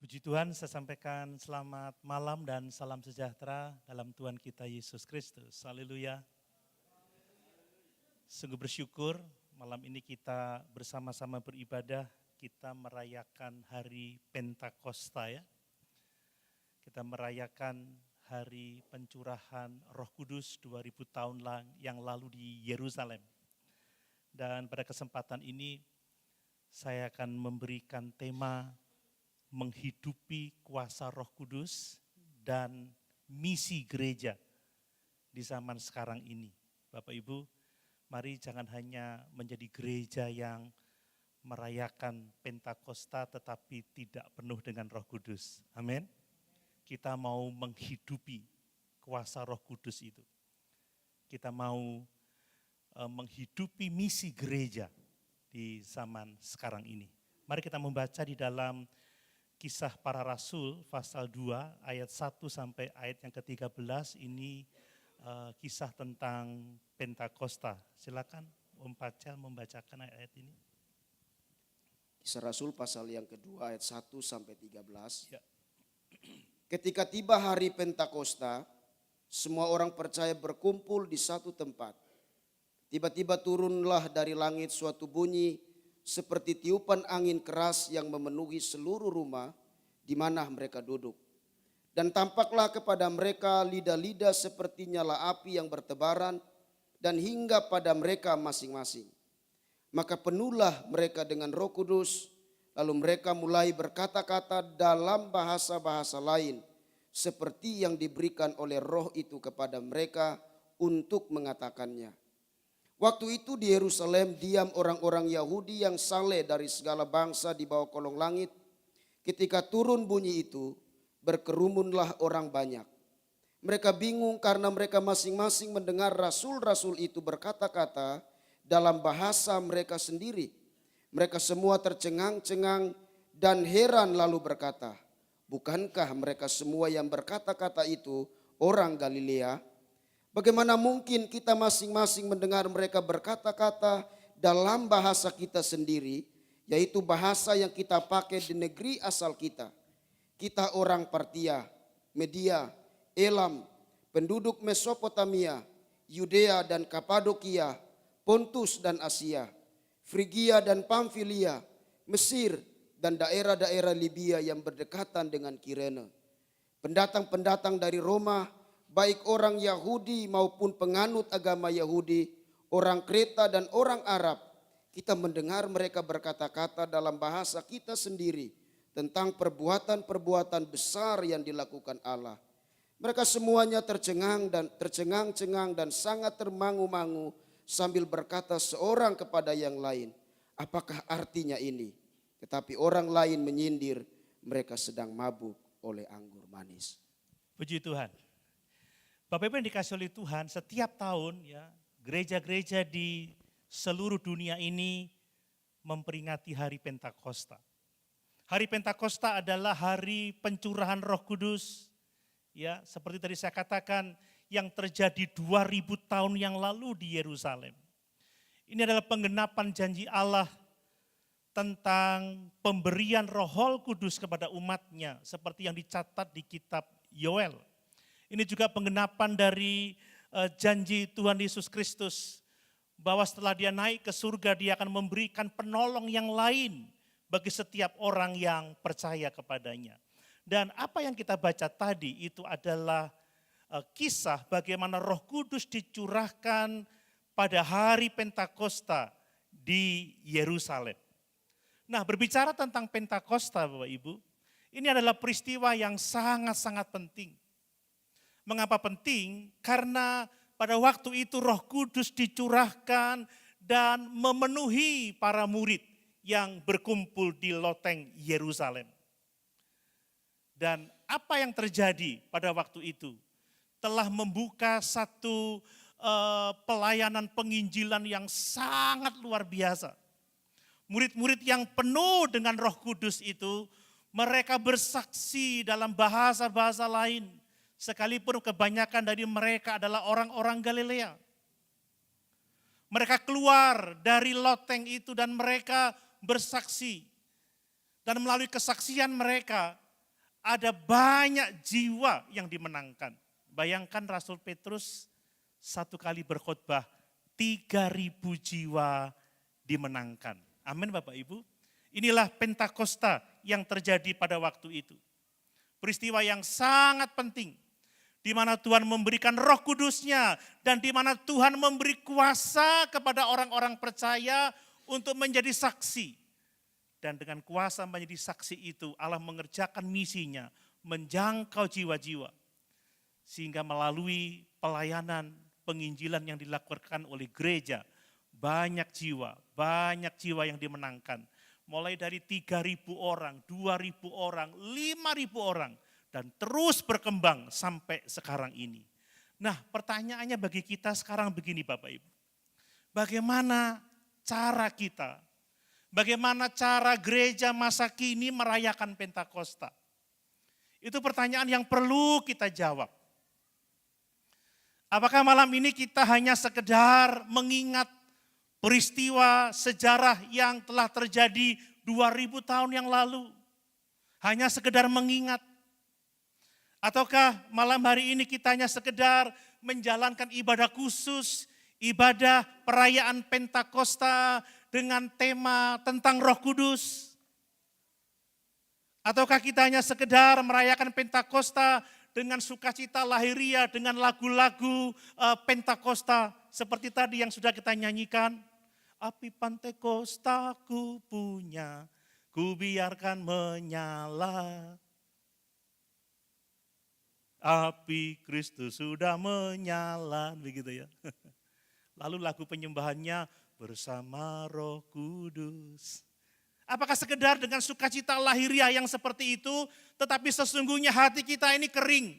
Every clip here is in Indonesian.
Puji Tuhan, saya sampaikan selamat malam dan salam sejahtera dalam Tuhan kita Yesus Kristus. Haleluya. Sungguh bersyukur malam ini kita bersama-sama beribadah, kita merayakan hari Pentakosta ya. Kita merayakan hari pencurahan Roh Kudus 2000 tahun yang lalu di Yerusalem. Dan pada kesempatan ini saya akan memberikan tema menghidupi kuasa Roh Kudus dan misi gereja di zaman sekarang ini. Bapak Ibu, mari jangan hanya menjadi gereja yang merayakan Pentakosta tetapi tidak penuh dengan Roh Kudus. Amin. Kita mau menghidupi kuasa Roh Kudus itu. Kita mau menghidupi misi gereja di zaman sekarang ini. Mari kita membaca di dalam Kisah Para Rasul pasal 2 ayat 1 sampai ayat yang ke-13 ini kisah tentang Pentakosta. Silakan Om Pacel membacakan ayat ini. Kisah Rasul pasal yang kedua ayat 1 sampai 13. Ya. Ketika tiba hari Pentakosta, semua orang percaya berkumpul di satu tempat. Tiba-tiba turunlah dari langit suatu bunyi seperti tiupan angin keras yang memenuhi seluruh rumah di mana mereka duduk. Dan tampaklah kepada mereka lidah-lidah seperti nyala api yang bertebaran dan hingga pada mereka masing-masing. Maka penuhlah mereka dengan Roh Kudus, lalu mereka mulai berkata-kata dalam bahasa-bahasa lain seperti yang diberikan oleh Roh itu kepada mereka untuk mengatakannya. Waktu itu di Yerusalem diam orang-orang Yahudi yang saleh dari segala bangsa di bawah kolong langit. Ketika turun bunyi itu, berkerumunlah orang banyak. Mereka bingung karena mereka masing-masing mendengar rasul-rasul itu berkata-kata dalam bahasa mereka sendiri. Mereka semua tercengang-cengang dan heran lalu berkata, bukankah mereka semua yang berkata-kata itu orang Galilea? Bagaimana mungkin kita masing-masing mendengar mereka berkata-kata dalam bahasa kita sendiri, yaitu bahasa yang kita pakai di negeri asal kita. Kita orang Partia, Media, Elam, penduduk Mesopotamia, Yudea dan Kapadokia, Pontus dan Asia, Frigia dan Pamfilia, Mesir dan daerah-daerah Libya yang berdekatan dengan Kirene. Pendatang-pendatang dari Roma, baik orang Yahudi maupun penganut agama Yahudi, orang Kreta dan orang Arab, kita mendengar mereka berkata-kata dalam bahasa kita sendiri tentang perbuatan-perbuatan besar yang dilakukan Allah. Mereka semuanya tercengang-cengang dan sangat termangu-mangu sambil berkata seorang kepada yang lain, apakah artinya ini? Tetapi orang lain menyindir, mereka sedang mabuk oleh anggur manis. Puji Tuhan. Bapak Ibu yang dikasih oleh Tuhan, setiap tahun ya gereja-gereja di seluruh dunia ini memperingati hari Pentakosta. Hari Pentakosta adalah hari pencurahan Roh Kudus. Ya, seperti tadi saya katakan yang terjadi 2000 tahun yang lalu di Yerusalem. Ini adalah penggenapan janji Allah tentang pemberian Roh Kudus kepada umatnya seperti yang dicatat di kitab Yoel. Ini juga penggenapan dari janji Tuhan Yesus Kristus bahwa setelah dia naik ke surga dia akan memberikan penolong yang lain bagi setiap orang yang percaya kepadanya. Dan apa yang kita baca tadi itu adalah kisah bagaimana Roh Kudus dicurahkan pada hari Pentakosta di Yerusalem. Nah, berbicara tentang Pentakosta Bapak Ibu, ini adalah peristiwa yang sangat-sangat penting. Mengapa penting? Karena pada waktu itu Roh Kudus dicurahkan dan memenuhi para murid yang berkumpul di loteng Yerusalem. Dan apa yang terjadi pada waktu itu? Telah membuka satu pelayanan penginjilan yang sangat luar biasa. Murid-murid yang penuh dengan Roh Kudus itu, mereka bersaksi dalam bahasa-bahasa lain. Sekalipun kebanyakan dari mereka adalah orang-orang Galilea. Mereka keluar dari loteng itu dan mereka bersaksi. Dan melalui kesaksian mereka, ada banyak jiwa yang dimenangkan. Bayangkan Rasul Petrus satu kali berkhotbah, 3.000 jiwa dimenangkan. Amin Bapak Ibu. Inilah Pentakosta yang terjadi pada waktu itu. Peristiwa yang sangat penting, di mana Tuhan memberikan Roh Kudus-Nya dan di mana Tuhan memberi kuasa kepada orang-orang percaya untuk menjadi saksi. Dan dengan kuasa menjadi saksi itu Allah mengerjakan misinya, menjangkau jiwa-jiwa. Sehingga melalui pelayanan penginjilan yang dilakukan oleh gereja, banyak jiwa yang dimenangkan. Mulai dari 3.000 orang, 2.000 orang, 5.000 orang. Dan terus berkembang sampai sekarang ini. Nah, pertanyaannya bagi kita sekarang begini Bapak Ibu. Bagaimana cara kita, bagaimana cara gereja masa kini merayakan Pentakosta? Itu pertanyaan yang perlu kita jawab. Apakah malam ini kita hanya sekedar mengingat peristiwa sejarah yang telah terjadi 2000 tahun yang lalu? Hanya sekedar mengingat? Ataukah malam hari ini kita hanya sekedar menjalankan ibadah khusus, ibadah perayaan Pentakosta dengan tema tentang Roh Kudus? Ataukah kita hanya sekedar merayakan Pentakosta dengan sukacita lahiriah, dengan lagu-lagu Pentakosta seperti tadi yang sudah kita nyanyikan? Api Pentakosta ku punya, ku biarkan menyala. Api Kristus sudah menyala, begitu ya. Lalu lagu penyembahannya bersama Roh Kudus. Apakah sekedar dengan sukacita lahiriah yang seperti itu, tetapi sesungguhnya hati kita ini kering.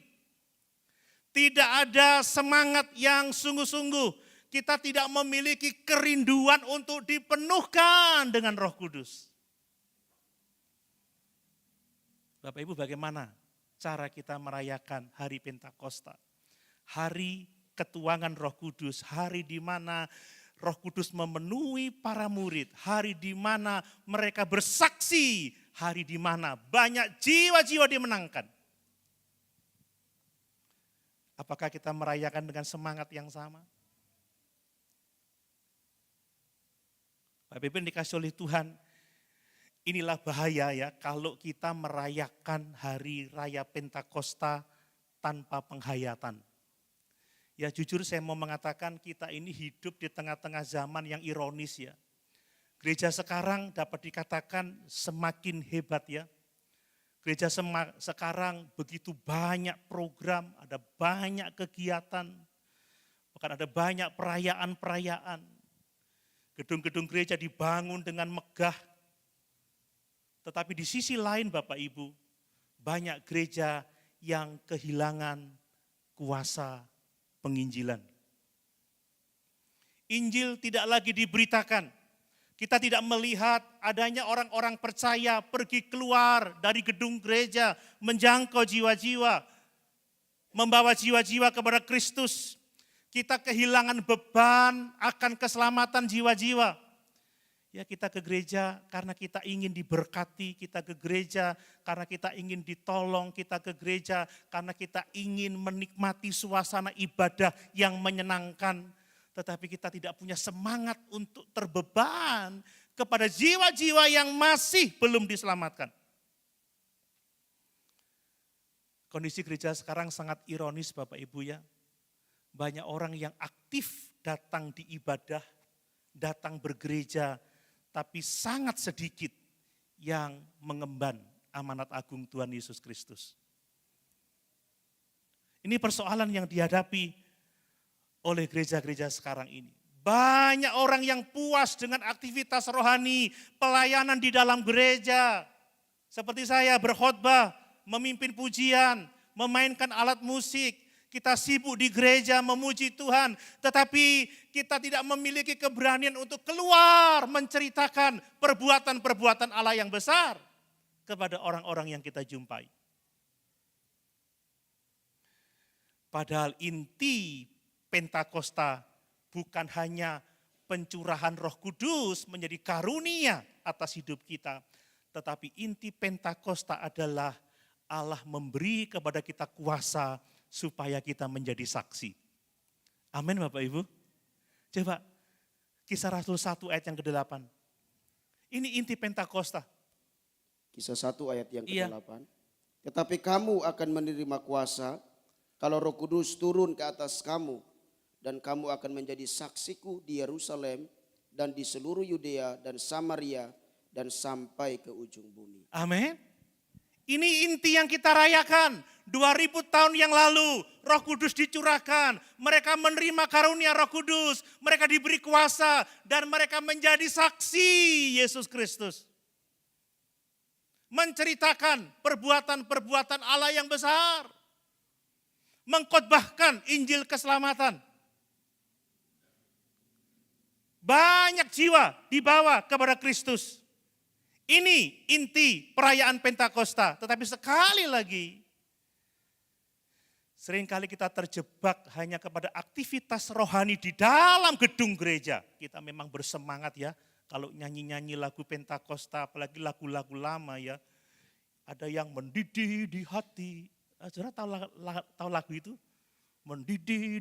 Tidak ada semangat yang sungguh-sungguh. Kita tidak memiliki kerinduan untuk dipenuhkan dengan Roh Kudus. Bapak Ibu, bagaimana cara kita merayakan hari Pentakosta? Hari ketuangan Roh Kudus, hari di mana Roh Kudus memenuhi para murid, hari di mana mereka bersaksi, hari di mana banyak jiwa-jiwa dimenangkan. Apakah kita merayakan dengan semangat yang sama? Bapak Ibu yang dikasih oleh Tuhan, inilah bahaya ya kalau kita merayakan hari raya Pentakosta tanpa penghayatan. Ya jujur saya mau mengatakan kita ini hidup di tengah-tengah zaman yang ironis ya. Gereja sekarang dapat dikatakan semakin hebat ya. Gereja sekarang begitu banyak program, ada banyak kegiatan, bahkan ada banyak perayaan-perayaan. Gedung-gedung gereja dibangun dengan megah. Tetapi di sisi lain Bapak Ibu, banyak gereja yang kehilangan kuasa penginjilan. Injil tidak lagi diberitakan. Kita tidak melihat adanya orang-orang percaya pergi keluar dari gedung gereja, menjangkau jiwa-jiwa, membawa jiwa-jiwa kepada Kristus. Kita kehilangan beban akan keselamatan jiwa-jiwa. Ya kita ke gereja karena kita ingin diberkati, kita ke gereja karena kita ingin ditolong, kita ke gereja karena kita ingin menikmati suasana ibadah yang menyenangkan. Tetapi kita tidak punya semangat untuk terbeban kepada jiwa-jiwa yang masih belum diselamatkan. Kondisi gereja sekarang sangat ironis Bapak Ibu ya. Banyak orang yang aktif datang di ibadah, datang bergereja, tapi sangat sedikit yang mengemban amanat agung Tuhan Yesus Kristus. Ini persoalan yang dihadapi oleh gereja-gereja sekarang ini. Banyak orang yang puas dengan aktivitas rohani, pelayanan di dalam gereja. Seperti saya berkhotbah, memimpin pujian, memainkan alat musik. Kita sibuk di gereja memuji Tuhan, tetapi kita tidak memiliki keberanian untuk keluar menceritakan perbuatan-perbuatan Allah yang besar kepada orang-orang yang kita jumpai. Padahal inti Pentakosta bukan hanya pencurahan Roh Kudus menjadi karunia atas hidup kita, tetapi inti Pentakosta adalah Allah memberi kepada kita kuasa supaya kita menjadi saksi. Amin Bapak Ibu. Coba Kisah Rasul 1 ayat yang ke-8. Ini inti Pentakosta. Kisah 1 ayat yang Iya. ke-8. Tetapi kamu akan menerima kuasa kalau Roh Kudus turun ke atas kamu, dan kamu akan menjadi saksiku di Yerusalem dan di seluruh Yudea dan Samaria dan sampai ke ujung bumi. Amin. Ini inti yang kita rayakan. 2000 tahun yang lalu Roh Kudus dicurahkan. Mereka menerima karunia Roh Kudus. Mereka diberi kuasa dan mereka menjadi saksi Yesus Kristus. Menceritakan perbuatan-perbuatan Allah yang besar. Mengkhotbahkan Injil keselamatan. Banyak jiwa dibawa kepada Kristus. Ini inti perayaan Pentakosta. Tetapi sekali lagi, seringkali kita terjebak hanya kepada aktivitas rohani di dalam gedung gereja. Kita memang bersemangat ya, kalau nyanyi-nyanyi lagu Pentakosta, apalagi lagu-lagu lama ya. Ada yang mendidih di hati. Saudara tahu lagu itu? Mendidih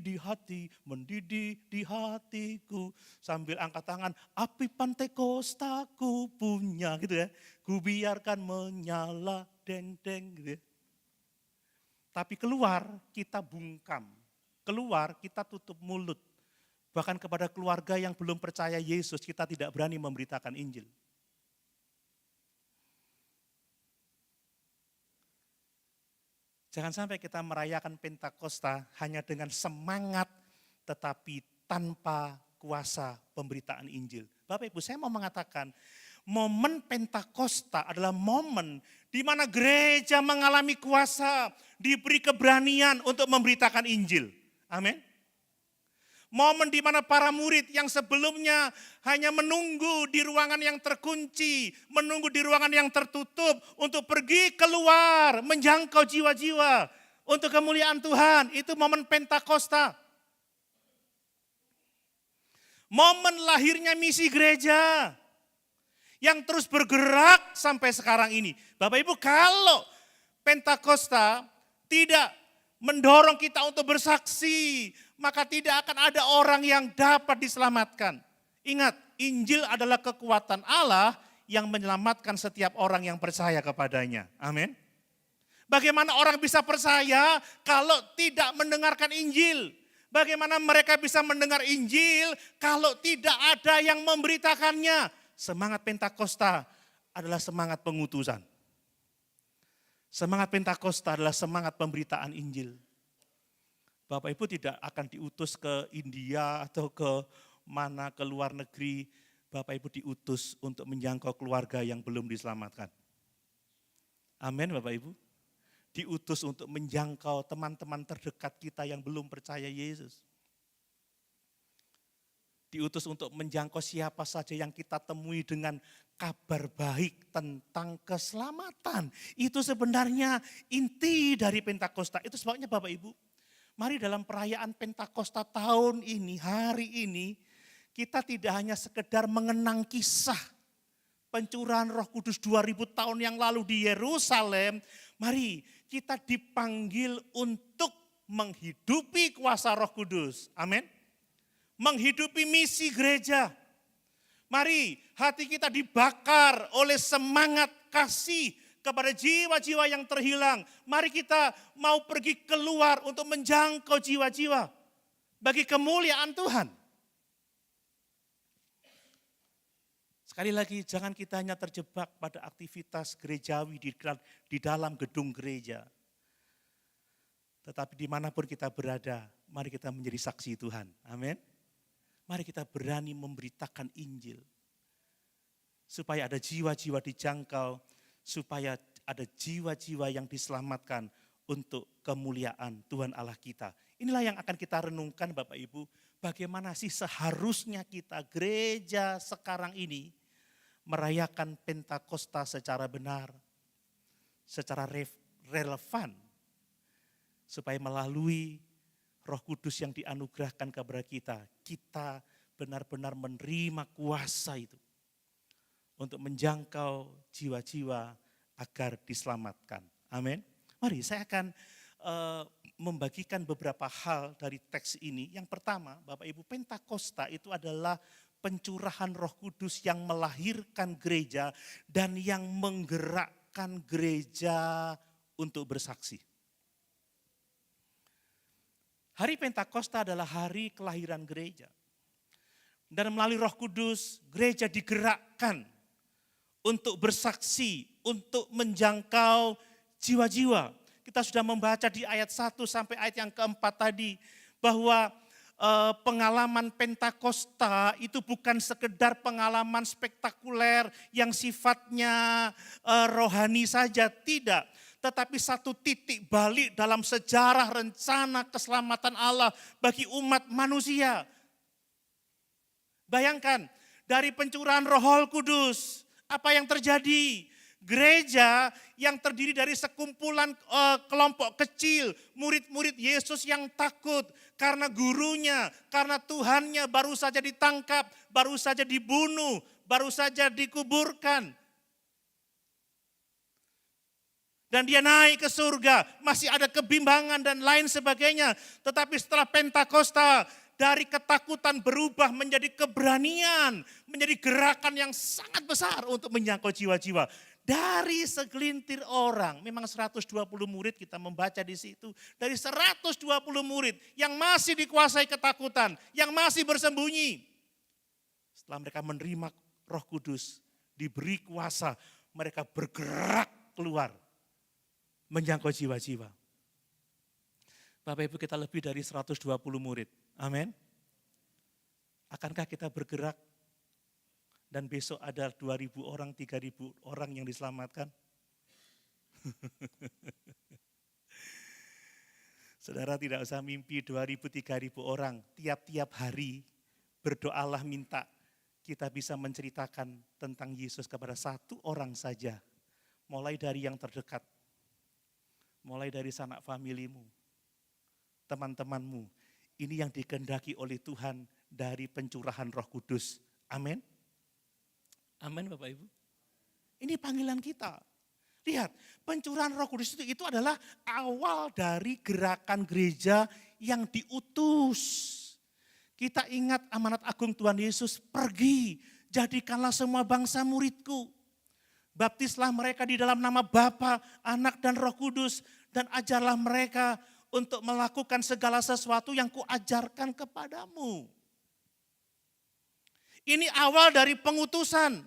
di hatiku. Sambil angkat tangan, api Pentakosta ku punya gitu ya. Ku biarkan menyala deng-deng gitu ya. Tapi keluar kita bungkam. Keluar kita tutup mulut. Bahkan kepada keluarga yang belum percaya Yesus kita tidak berani memberitakan Injil. Jangan sampai kita merayakan Pentakosta hanya dengan semangat tetapi tanpa kuasa pemberitaan Injil. Bapak Ibu, saya mau mengatakan momen Pentakosta adalah momen di mana gereja mengalami kuasa, diberi keberanian untuk memberitakan Injil. Amin. Momen di mana para murid yang sebelumnya hanya menunggu di ruangan yang terkunci, menunggu di ruangan yang tertutup untuk pergi keluar, menjangkau jiwa-jiwa untuk kemuliaan Tuhan. Itu momen Pentakosta. Momen lahirnya misi gereja yang terus bergerak sampai sekarang ini. Bapak Ibu, kalau Pentakosta tidak mendorong kita untuk bersaksi, maka tidak akan ada orang yang dapat diselamatkan. Ingat, Injil adalah kekuatan Allah yang menyelamatkan setiap orang yang percaya kepadanya. Amin. Bagaimana orang bisa percaya kalau tidak mendengarkan Injil? Bagaimana mereka bisa mendengar Injil kalau tidak ada yang memberitakannya? Semangat Pentakosta adalah semangat pengutusan. Semangat Pentakosta adalah semangat pemberitaan Injil. Bapak Ibu tidak akan diutus ke India atau ke mana, ke luar negeri. Bapak Ibu diutus untuk menjangkau keluarga yang belum diselamatkan. Amin Bapak Ibu. Diutus untuk menjangkau teman-teman terdekat kita yang belum percaya Yesus. Diutus untuk menjangkau siapa saja yang kita temui dengan kabar baik tentang keselamatan. Itu sebenarnya inti dari Pentakosta. Itu sebabnya Bapak Ibu, mari dalam perayaan Pentakosta tahun ini, hari ini, kita tidak hanya sekedar mengenang kisah pencurahan Roh Kudus 2000 tahun yang lalu di Yerusalem. Mari kita dipanggil untuk menghidupi kuasa Roh Kudus. Amin. Menghidupi misi gereja. Mari hati kita dibakar oleh semangat kasih kepada jiwa-jiwa yang terhilang. Mari kita mau pergi keluar untuk menjangkau jiwa-jiwa bagi kemuliaan Tuhan. Sekali lagi, jangan kita hanya terjebak pada aktivitas gerejawi di dalam gedung gereja. Tetapi dimanapun kita berada, mari kita menjadi saksi Tuhan. Amin. Mari kita berani memberitakan Injil. Supaya ada jiwa-jiwa dijangkau, supaya ada jiwa-jiwa yang diselamatkan untuk kemuliaan Tuhan Allah kita. Inilah yang akan kita renungkan Bapak Ibu, bagaimana sih seharusnya kita gereja sekarang ini merayakan Pentakosta secara benar, secara relevan, supaya melalui Roh Kudus yang dianugerahkan kepada kita, kita benar-benar menerima kuasa itu untuk menjangkau jiwa-jiwa agar diselamatkan. Amin. Mari saya akan membagikan beberapa hal dari teks ini. Yang pertama, Bapak Ibu, Pentakosta itu adalah pencurahan Roh Kudus yang melahirkan gereja dan yang menggerakkan gereja untuk bersaksi. Hari Pentakosta adalah hari kelahiran gereja. Dan melalui Roh Kudus, gereja digerakkan untuk bersaksi, untuk menjangkau jiwa-jiwa. Kita sudah membaca di ayat 1 sampai ayat yang keempat tadi, bahwa pengalaman Pentakosta itu bukan sekedar pengalaman spektakuler yang sifatnya rohani saja, tidak. Tetapi satu titik balik dalam sejarah rencana keselamatan Allah bagi umat manusia. Bayangkan, dari pencurahan Roh Kudus, apa yang terjadi? Gereja yang terdiri dari sekumpulan kelompok kecil, murid-murid Yesus yang takut karena gurunya, karena Tuhannya baru saja ditangkap, baru saja dibunuh, baru saja dikuburkan. Dan dia naik ke surga, masih ada kebimbangan dan lain sebagainya. Tetapi setelah Pentakosta, dari ketakutan berubah menjadi keberanian, menjadi gerakan yang sangat besar untuk menjangkau jiwa-jiwa. Dari segelintir orang, memang 120 murid kita membaca di situ. Dari 120 murid yang masih dikuasai ketakutan, yang masih bersembunyi. Setelah mereka menerima Roh Kudus, diberi kuasa, mereka bergerak keluar, menjangkau jiwa-jiwa. Bapak Ibu, kita lebih dari 120 murid. Amin. Akankah kita bergerak dan besok ada 2.000 orang, 3.000 orang yang diselamatkan? Saudara tidak usah mimpi 2.000, 3.000 orang. Tiap-tiap hari berdoalah minta kita bisa menceritakan tentang Yesus kepada satu orang saja. Mulai dari yang terdekat. Mulai dari sanak familimu, teman-temanmu. Ini yang dikehendaki oleh Tuhan dari pencurahan Roh Kudus. Amin. Amin Bapak Ibu. Ini panggilan kita. Lihat, pencurahan Roh Kudus itu adalah awal dari gerakan gereja yang diutus. Kita ingat amanat agung Tuhan Yesus, pergi, jadikanlah semua bangsa muridku. Baptislah mereka di dalam nama Bapa, Anak dan Roh Kudus, dan ajarlah mereka untuk melakukan segala sesuatu yang kuajarkan kepadamu. Ini awal dari pengutusan.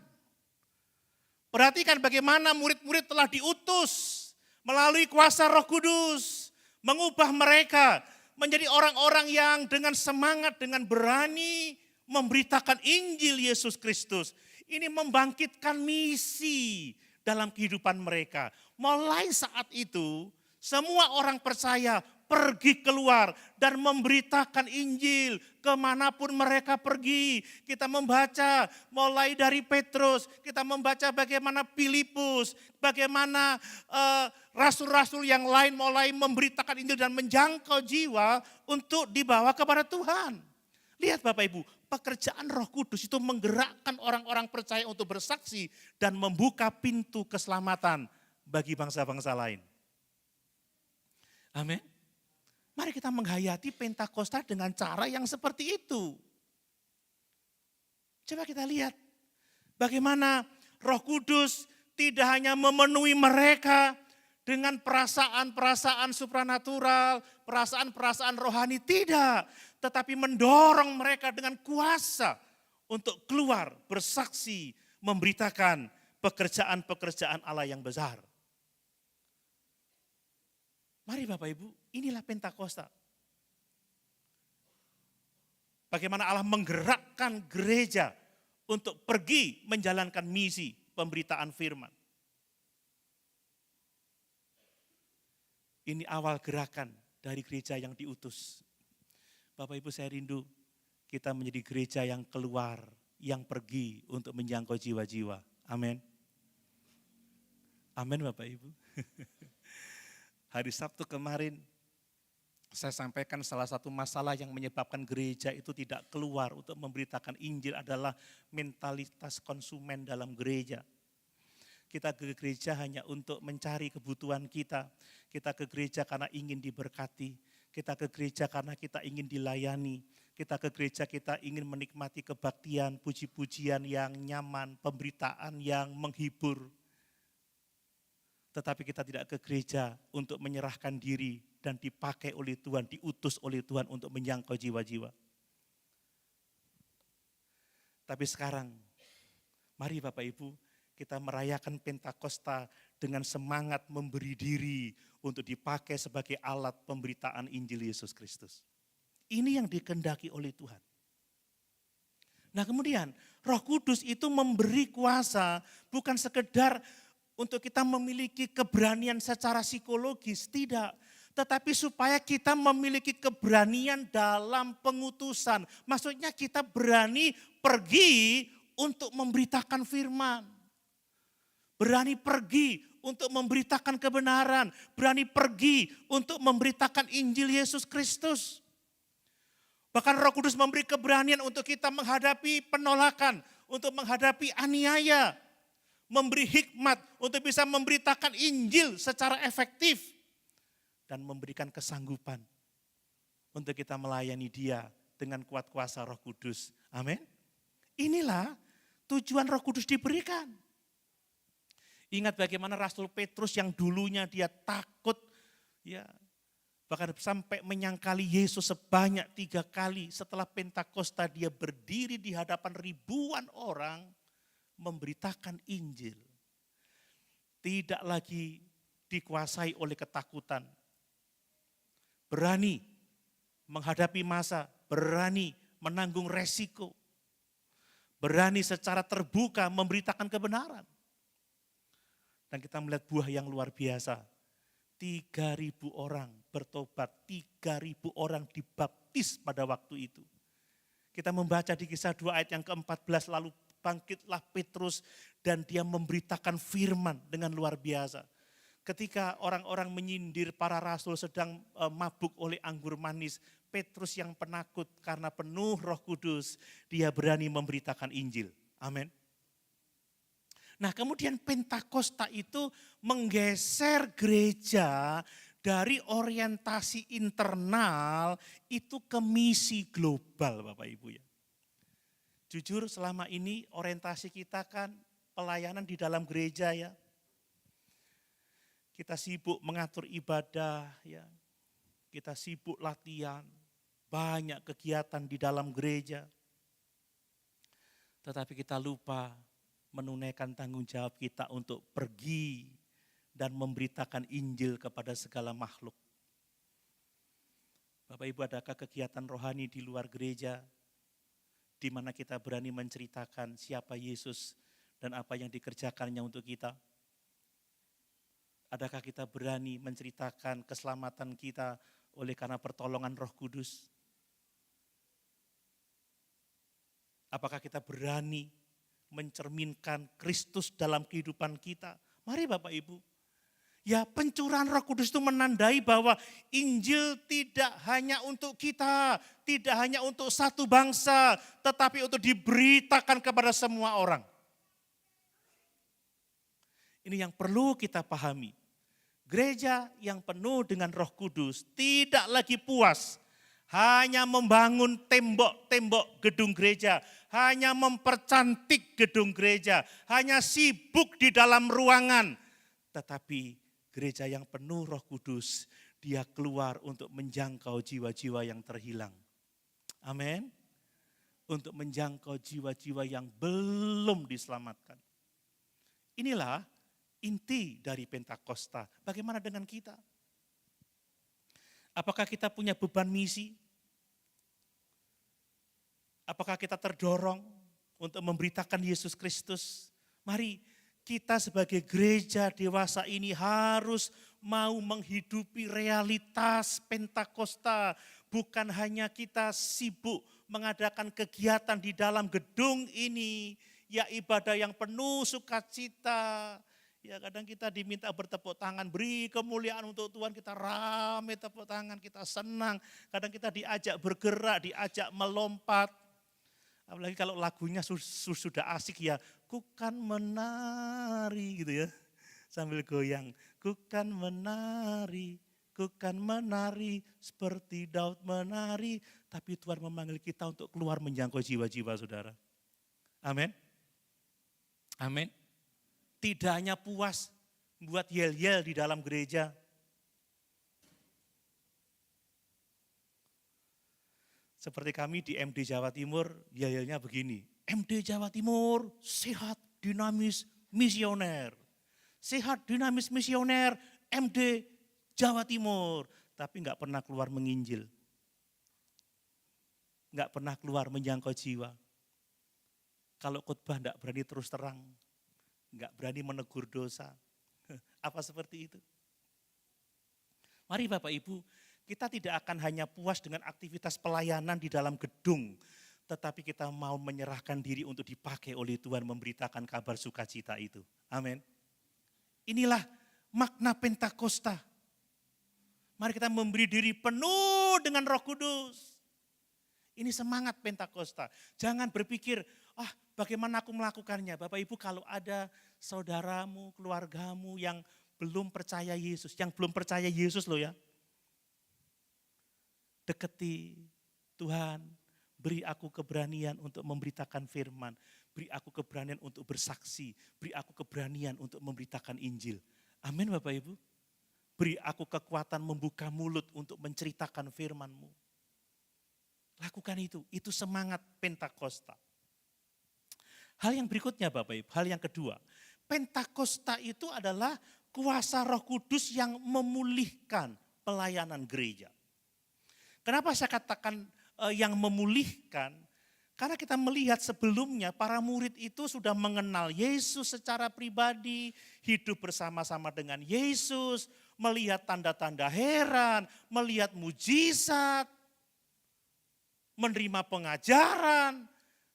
Perhatikan bagaimana murid-murid telah diutus melalui kuasa Roh Kudus, mengubah mereka menjadi orang-orang yang dengan semangat, dengan berani memberitakan Injil Yesus Kristus. Ini membangkitkan misi dalam kehidupan mereka. Mulai saat itu, semua orang percaya pergi keluar dan memberitakan Injil kemanapun mereka pergi. Kita membaca mulai dari Petrus, kita membaca bagaimana Filipus, bagaimana rasul-rasul yang lain mulai memberitakan Injil dan menjangkau jiwa untuk dibawa kepada Tuhan. Lihat Bapak Ibu, pekerjaan Roh Kudus itu menggerakkan orang-orang percaya untuk bersaksi dan membuka pintu keselamatan bagi bangsa-bangsa lain. Amin. Mari kita menghayati Pentakosta dengan cara yang seperti itu. Coba kita lihat bagaimana Roh Kudus tidak hanya memenuhi mereka dengan perasaan-perasaan supranatural, perasaan-perasaan rohani, tidak. Tetapi mendorong mereka dengan kuasa untuk keluar, bersaksi, memberitakan pekerjaan-pekerjaan Allah yang besar. Mari Bapak Ibu, inilah Pentakosta. Bagaimana Allah menggerakkan gereja untuk pergi menjalankan misi pemberitaan firman. Ini awal gerakan dari gereja yang diutus. Bapak Ibu, saya rindu kita menjadi gereja yang keluar, yang pergi untuk menjangkau jiwa-jiwa. Amin. Amin Bapak Ibu. Hari Sabtu kemarin saya sampaikan salah satu masalah yang menyebabkan gereja itu tidak keluar untuk memberitakan Injil adalah mentalitas konsumen dalam gereja. Kita ke gereja hanya untuk mencari kebutuhan kita. Kita ke gereja karena ingin diberkati. Kita ke gereja karena kita ingin dilayani. Kita ke gereja kita ingin menikmati kebaktian, puji-pujian yang nyaman, pemberitaan yang menghibur. Tetapi kita tidak ke gereja untuk menyerahkan diri dan dipakai oleh Tuhan, diutus oleh Tuhan untuk menjangkau jiwa-jiwa. Tapi sekarang, mari Bapak Ibu, kita merayakan Pentakosta dengan semangat memberi diri untuk dipakai sebagai alat pemberitaan Injil Yesus Kristus. Ini yang dikehendaki oleh Tuhan. Nah kemudian Roh Kudus itu memberi kuasa bukan sekedar untuk kita memiliki keberanian secara psikologis, tidak. Tetapi supaya kita memiliki keberanian dalam pengutusan. Maksudnya kita berani pergi untuk memberitakan firman. Berani pergi untuk memberitakan kebenaran. Berani pergi untuk memberitakan Injil Yesus Kristus. Bahkan Roh Kudus memberi keberanian untuk kita menghadapi penolakan. Untuk menghadapi aniaya. Memberi hikmat untuk bisa memberitakan Injil secara efektif. Dan memberikan kesanggupan untuk kita melayani Dia dengan kuat kuasa Roh Kudus. Amin. Inilah tujuan Roh Kudus diberikan. Ingat bagaimana Rasul Petrus yang dulunya dia takut, ya bahkan sampai menyangkali Yesus sebanyak 3 kali. Setelah Pentakosta dia berdiri di hadapan ribuan orang memberitakan Injil. Tidak lagi dikuasai oleh ketakutan. Berani menghadapi masa, berani menanggung resiko. Berani secara terbuka memberitakan kebenaran. Dan kita melihat buah yang luar biasa. 3.000 orang bertobat, 3.000 orang dibaptis pada waktu itu. Kita membaca di Kisah 2 ayat yang ke-14, lalu bangkitlah Petrus dan dia memberitakan firman dengan luar biasa. Ketika orang-orang menyindir para rasul sedang mabuk oleh anggur manis, Petrus yang penakut karena penuh Roh Kudus, dia berani memberitakan Injil. Amin. Nah kemudian Pentakosta itu menggeser gereja dari orientasi internal itu ke misi global Bapak Ibu ya. Jujur selama ini orientasi kita kan pelayanan di dalam gereja ya. Kita sibuk mengatur ibadah ya. Kita sibuk latihan, banyak kegiatan di dalam gereja. Tetapi kita lupa menunaikan tanggung jawab kita untuk pergi dan memberitakan Injil kepada segala makhluk. Bapak Ibu, adakah kegiatan rohani di luar gereja di mana kita berani menceritakan siapa Yesus dan apa yang dikerjakannya untuk kita? Adakah kita berani menceritakan keselamatan kita oleh karena pertolongan Roh Kudus? Apakah kita berani mencerminkan Kristus dalam kehidupan kita? Mari Bapak Ibu. Ya pencurahan Roh Kudus itu menandai bahwa Injil tidak hanya untuk kita, tidak hanya untuk satu bangsa, tetapi untuk diberitakan kepada semua orang. Ini yang perlu kita pahami. Gereja yang penuh dengan Roh Kudus tidak lagi puas hanya membangun tembok-tembok gedung gereja, hanya mempercantik gedung gereja, hanya sibuk di dalam ruangan. Tetapi gereja yang penuh Roh Kudus, dia keluar untuk menjangkau jiwa-jiwa yang terhilang. Amin. Untuk menjangkau jiwa-jiwa yang belum diselamatkan. Inilah inti dari Pentakosta. Bagaimana dengan kita? Apakah kita punya beban misi? Apakah kita terdorong untuk memberitakan Yesus Kristus? Mari kita sebagai gereja dewasa ini harus mau menghidupi realitas Pentakosta. Bukan hanya kita sibuk mengadakan kegiatan di dalam gedung ini, ya ibadah yang penuh sukacita. Ya kadang kita diminta bertepuk tangan, beri kemuliaan untuk Tuhan, kita rame tepuk tangan, kita senang. Kadang kita diajak bergerak, diajak melompat. Apalagi kalau lagunya sudah asik ya, ku kan menari gitu ya. Sambil goyang, ku kan menari seperti Daud menari. Tapi Tuhan memanggil kita untuk keluar menjangkau jiwa-jiwa saudara. Amin. Amin. Tidak hanya puas buat yel-yel di dalam gereja. Seperti kami di MD Jawa Timur, yel-yelnya begini. MD Jawa Timur, sehat, dinamis, misioner. Sehat, dinamis, misioner, MD Jawa Timur. Tapi enggak pernah keluar menginjil. Enggak pernah keluar menjangkau jiwa. Kalau khotbah enggak berani terus terang. Enggak berani menegur dosa. Apa seperti itu? Mari Bapak Ibu, kita tidak akan hanya puas dengan aktivitas pelayanan di dalam gedung, tetapi kita mau menyerahkan diri untuk dipakai oleh Tuhan memberitakan kabar sukacita itu. Amin. Inilah makna Pentakosta. Mari kita memberi diri penuh dengan Roh Kudus. Ini semangat Pentakosta. Jangan berpikir, bagaimana aku melakukannya. Bapak Ibu, kalau ada saudaramu, keluargamu yang belum percaya Yesus, yang belum percaya Yesus loh ya. Deketi Tuhan, beri aku keberanian untuk memberitakan firman, beri aku keberanian untuk bersaksi, beri aku keberanian untuk memberitakan Injil. Amin Bapak Ibu. Beri aku kekuatan membuka mulut untuk menceritakan firman-Mu. Lakukan itu semangat Pentakosta. Hal yang berikutnya Bapak Ibu, hal yang kedua, Pentakosta itu adalah kuasa Roh Kudus yang memulihkan pelayanan gereja. Kenapa saya katakan yang memulihkan? Karena kita melihat sebelumnya para murid itu sudah mengenal Yesus secara pribadi, hidup bersama-sama dengan Yesus, melihat tanda-tanda heran, melihat mujizat, menerima pengajaran,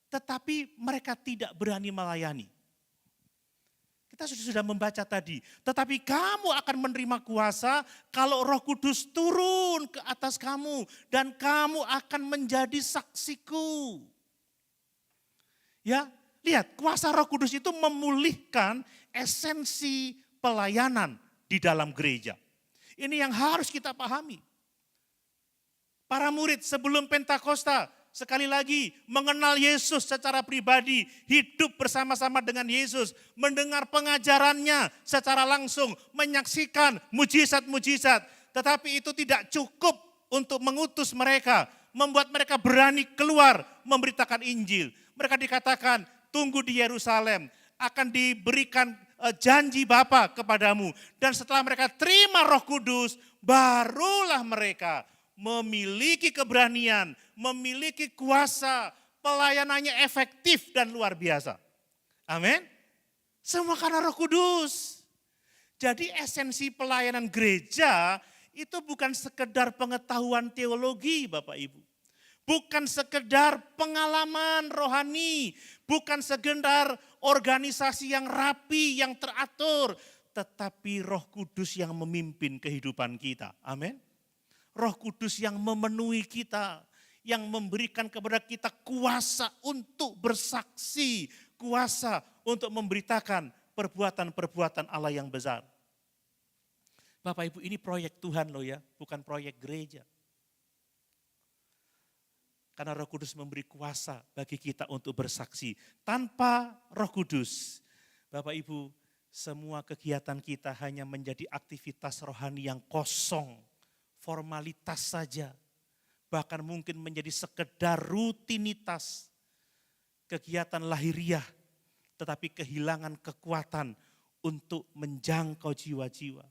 tetapi mereka tidak berani melayani. Kita sudah membaca tadi, tetapi kamu akan menerima kuasa kalau Roh Kudus turun ke atas kamu dan kamu akan menjadi saksiku. Ya, lihat kuasa Roh Kudus itu memulihkan esensi pelayanan di dalam gereja. Ini yang harus kita pahami. Para murid sebelum Pentakosta, sekali lagi mengenal Yesus secara pribadi, hidup bersama-sama dengan Yesus, mendengar pengajarannya secara langsung, menyaksikan mujizat-mujizat. Tetapi itu tidak cukup untuk mengutus mereka, membuat mereka berani keluar memberitakan Injil. Mereka dikatakan, tunggu di Yerusalem, akan diberikan janji Bapa kepadamu. Dan setelah mereka terima Roh Kudus, barulah mereka memiliki keberanian, memiliki kuasa, pelayanannya efektif dan luar biasa. Amin. Semua karena Roh Kudus. Jadi esensi pelayanan gereja itu bukan sekedar pengetahuan teologi Bapak Ibu. Bukan sekedar pengalaman rohani, bukan sekedar organisasi yang rapi, yang teratur, tetapi Roh Kudus yang memimpin kehidupan kita. Amin. Roh Kudus yang memenuhi kita, yang memberikan kepada kita kuasa untuk bersaksi, kuasa untuk memberitakan perbuatan-perbuatan Allah yang besar. Bapak Ibu, ini proyek Tuhan loh ya, bukan proyek gereja. Karena Roh Kudus memberi kuasa bagi kita untuk bersaksi. Tanpa Roh Kudus, Bapak Ibu, semua kegiatan kita hanya menjadi aktivitas rohani yang kosong, formalitas saja, bahkan mungkin menjadi sekedar rutinitas, kegiatan lahiriah, tetapi kehilangan kekuatan untuk menjangkau jiwa-jiwa,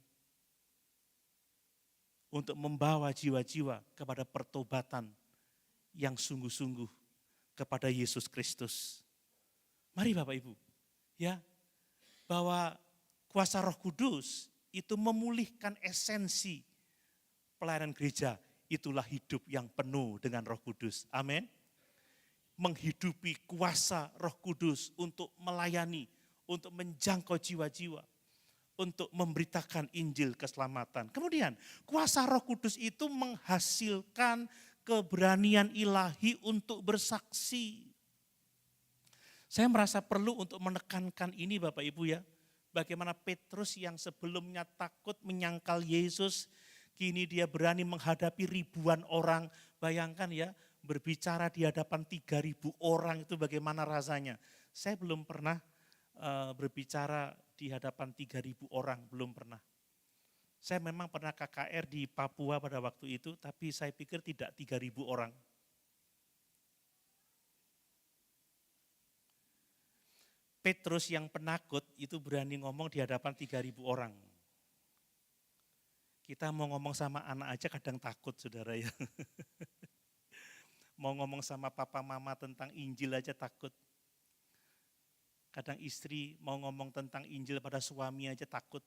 untuk membawa jiwa-jiwa kepada pertobatan yang sungguh-sungguh kepada Yesus Kristus. Mari Bapak Ibu, ya, bahwa kuasa Roh Kudus itu memulihkan esensi pelayanan gereja, itulah hidup yang penuh dengan Roh Kudus. Amin. Menghidupi kuasa Roh Kudus untuk melayani, untuk menjangkau jiwa-jiwa, untuk memberitakan Injil keselamatan. Kemudian kuasa Roh Kudus itu menghasilkan keberanian ilahi untuk bersaksi. Saya merasa perlu untuk menekankan ini Bapak Ibu ya. Bagaimana Petrus yang sebelumnya takut menyangkal Yesus, kini dia berani menghadapi ribuan orang. Bayangkan ya, berbicara di hadapan 3.000 orang itu bagaimana rasanya. Saya belum pernah berbicara di hadapan 3.000 orang, belum pernah. Saya memang pernah KKR di Papua pada waktu itu, tapi saya pikir tidak 3.000 orang. Petrus yang penakut itu berani ngomong di hadapan 3.000 orang. Kita mau ngomong sama anak aja kadang takut saudara ya. Mau ngomong sama papa mama tentang Injil aja takut. Kadang istri mau ngomong tentang Injil pada suami aja takut.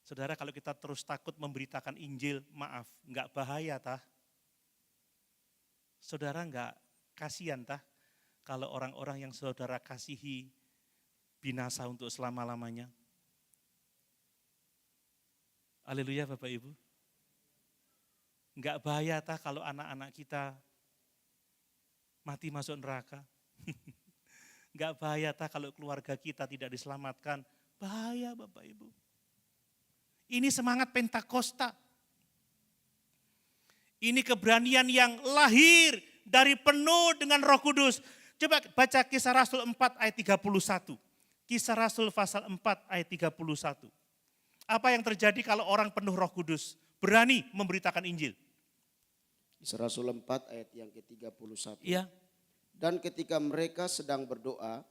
Saudara kalau kita terus takut memberitakan Injil, maaf, enggak bahaya tah. Saudara enggak kasihan tah kalau orang-orang yang saudara kasihi binasa untuk selama-lamanya. Haleluya Bapak Ibu. Enggak bahaya tah kalau anak-anak kita mati masuk neraka. Enggak bahaya tah kalau keluarga kita tidak diselamatkan. Bahaya Bapak Ibu. Ini semangat Pentakosta. Ini keberanian yang lahir dari penuh dengan Roh Kudus. Coba baca Kisah Rasul 4 ayat 31. Kisah Rasul pasal 4 ayat 31. Apa yang terjadi kalau orang penuh Roh Kudus? Berani memberitakan Injil. Kisah Rasul 4 ayat yang ke-31. Iya. Dan ketika mereka sedang berdoa,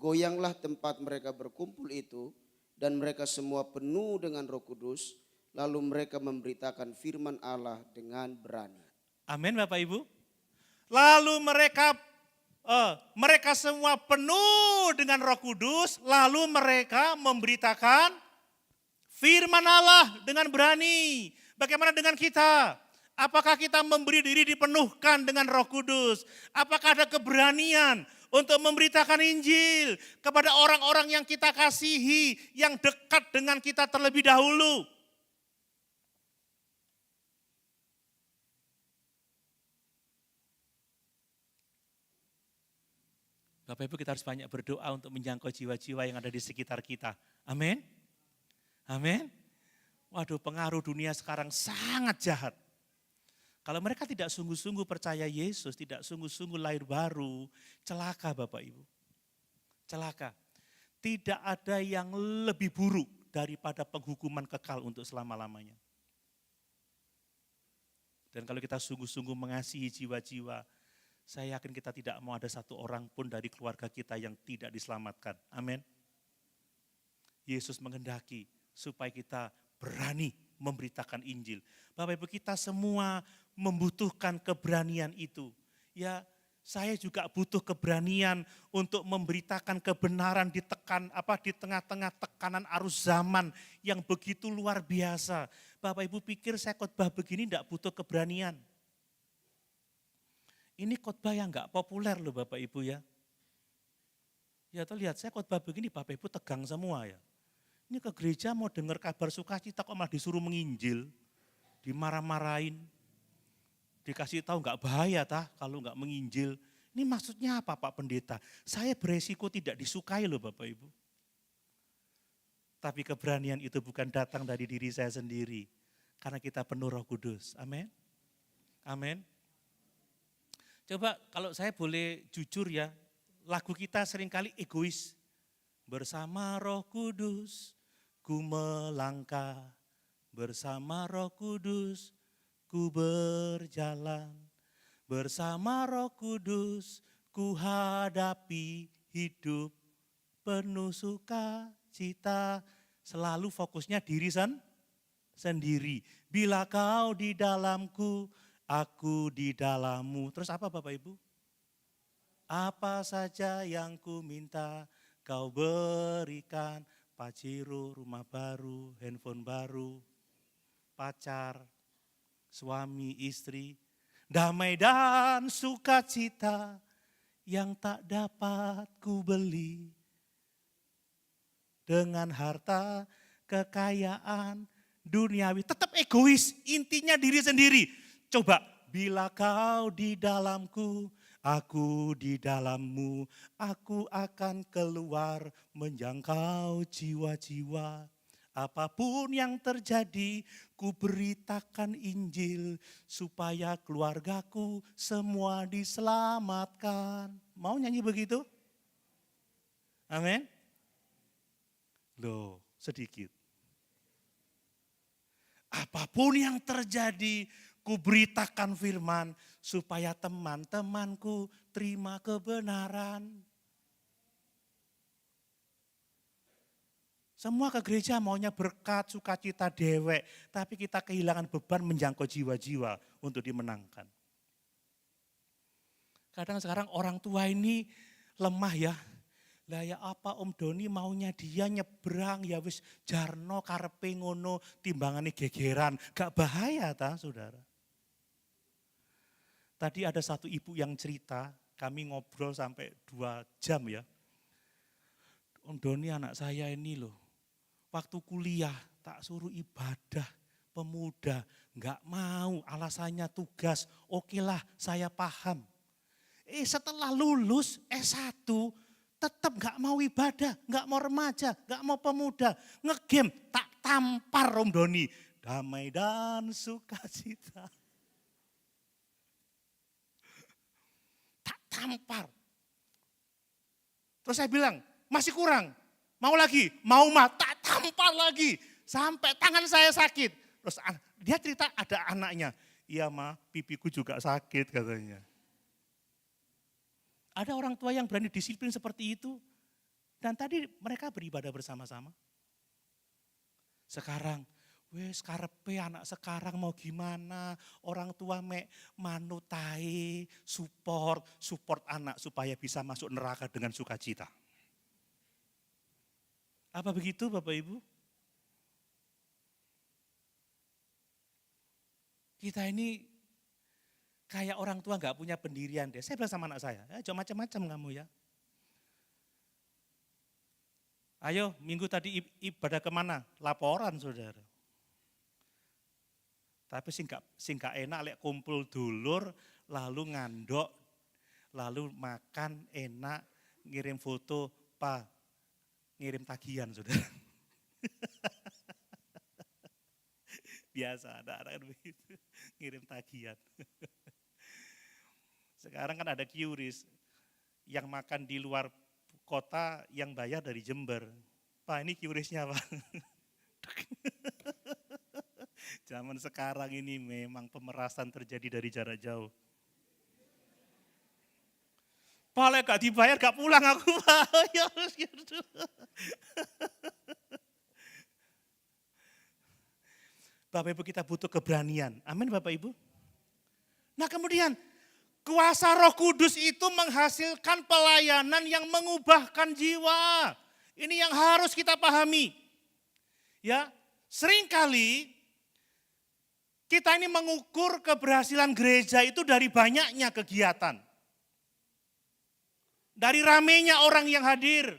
goyanglah tempat mereka berkumpul itu, dan mereka semua penuh dengan Roh Kudus, lalu mereka memberitakan firman Allah dengan berani. Amin Bapak Ibu. Lalu mereka semua penuh dengan Roh Kudus, lalu mereka memberitakan firman Allah dengan berani. Bagaimana dengan kita? Apakah kita memberi diri dipenuhkan dengan Roh Kudus? Apakah ada keberanian untuk memberitakan Injil kepada orang-orang yang kita kasihi, yang dekat dengan kita terlebih dahulu? Bapak Ibu kita harus banyak berdoa untuk menjangkau jiwa-jiwa yang ada di sekitar kita. Amin. Amin. Waduh, pengaruh dunia sekarang sangat jahat. Kalau mereka tidak sungguh-sungguh percaya Yesus, tidak sungguh-sungguh lahir baru, celaka Bapak Ibu. Celaka. Tidak ada yang lebih buruk daripada penghukuman kekal untuk selama-lamanya. Dan kalau kita sungguh-sungguh mengasihi jiwa-jiwa, saya yakin kita tidak mau ada satu orang pun dari keluarga kita yang tidak diselamatkan. Amin. Yesus menghendaki supaya kita berani memberitakan Injil. Bapak Ibu kita semua membutuhkan keberanian itu. Ya, saya juga butuh keberanian untuk memberitakan kebenaran di tengah-tengah tekanan arus zaman yang begitu luar biasa. Bapak Ibu pikir saya khotbah begini enggak butuh keberanian. Ini khotbah yang enggak populer loh Bapak Ibu ya. Ya tuh lihat saya khotbah begini Bapak Ibu tegang semua ya. Ini ke gereja mau dengar kabar sukacita kok malah disuruh menginjil. Dimarah-marahin. Dikasih tahu enggak bahaya tah kalau enggak menginjil. Ini maksudnya apa Pak Pendeta? Saya beresiko tidak disukai loh Bapak Ibu. Tapi keberanian itu bukan datang dari diri saya sendiri. Karena kita penuh Roh Kudus. Amin. Amin. Coba kalau saya boleh jujur ya, lagu kita seringkali egois. Bersama Roh Kudus ku melangkah, bersama Roh Kudus ku berjalan, bersama Roh Kudus ku hadapi hidup penuh sukacita. Selalu fokusnya diri sendiri. Bila kau di dalamku, aku di dalammu. Terus apa Bapak Ibu? Apa saja yang ku minta kau berikan. Pajero, rumah baru, handphone baru, pacar, suami, istri. Damai dan sukacita yang tak dapat ku beli. Dengan harta, kekayaan, duniawi. Tetap egois, intinya diri sendiri. Coba, bila kau di dalamku, Aku di dalammu, aku akan keluar menjangkau jiwa-jiwa. Apapun yang terjadi, ku beritakan Injil supaya keluargaku semua diselamatkan. Mau nyanyi begitu? Amin. Loh, sedikit. Apapun yang terjadi, ku beritakan firman supaya teman-temanku terima kebenaran. Semua ke gereja maunya berkat, sukacita, dewek, tapi kita kehilangan beban menjangkau jiwa-jiwa untuk dimenangkan. Kadang sekarang orang tua ini lemah ya. Lah ya apa Om Doni maunya dia nyebrang ya wis jarno karepe ngono timbangane gegeran. Gak bahaya ta saudara. Tadi ada satu ibu yang cerita, kami ngobrol sampai 2 jam ya. Om Doni anak saya ini loh, waktu kuliah tak suruh ibadah pemuda, gak mau alasannya tugas, okelah saya paham. Setelah lulus S1, tetap gak mau ibadah, gak mau remaja, gak mau pemuda. Ngegame, tak tampar Om Doni. Damai dan sukacita. Tak tampar. Terus saya bilang, masih kurang. Mau lagi? Mau mah, tak tampar lagi. Sampai tangan saya sakit. Terus dia cerita ada anaknya. Iya ma, pipiku juga sakit katanya. Ada orang tua yang berani disiplin seperti itu. Dan tadi mereka beribadah bersama-sama. Sekarang, wes karepe anak sekarang mau gimana. Orang tua manutai, support anak supaya bisa masuk neraka dengan sukacita. Apa begitu Bapak Ibu? Kita ini kayak orang tua gak punya pendirian deh. Saya bilang sama anak saya, jangan macam-macam kamu ya. Ayo minggu tadi ibadah kemana? Laporan saudara. Tapi singkat enak lek kumpul dulur, lalu ngandok, lalu makan enak, ngirim foto, Pak, ngirim tagihan saudara. Biasa anak-anak begitu, ngirim tagihan. Sekarang kan ada QRIS, yang makan di luar kota yang bayar dari Jember. Pak ini QRIS-nya Pak. Zaman sekarang ini memang pemerasan terjadi dari jarak jauh. Pak lek gak dibayar gak pulang aku Pak. Ya gitu. Bapak Ibu kita butuh keberanian. Amin Bapak Ibu. Nah kemudian kuasa Roh Kudus itu menghasilkan pelayanan yang mengubahkan jiwa. Ini yang harus kita pahami. Ya, seringkali kita ini mengukur keberhasilan gereja itu dari banyaknya kegiatan. Dari ramenya orang yang hadir.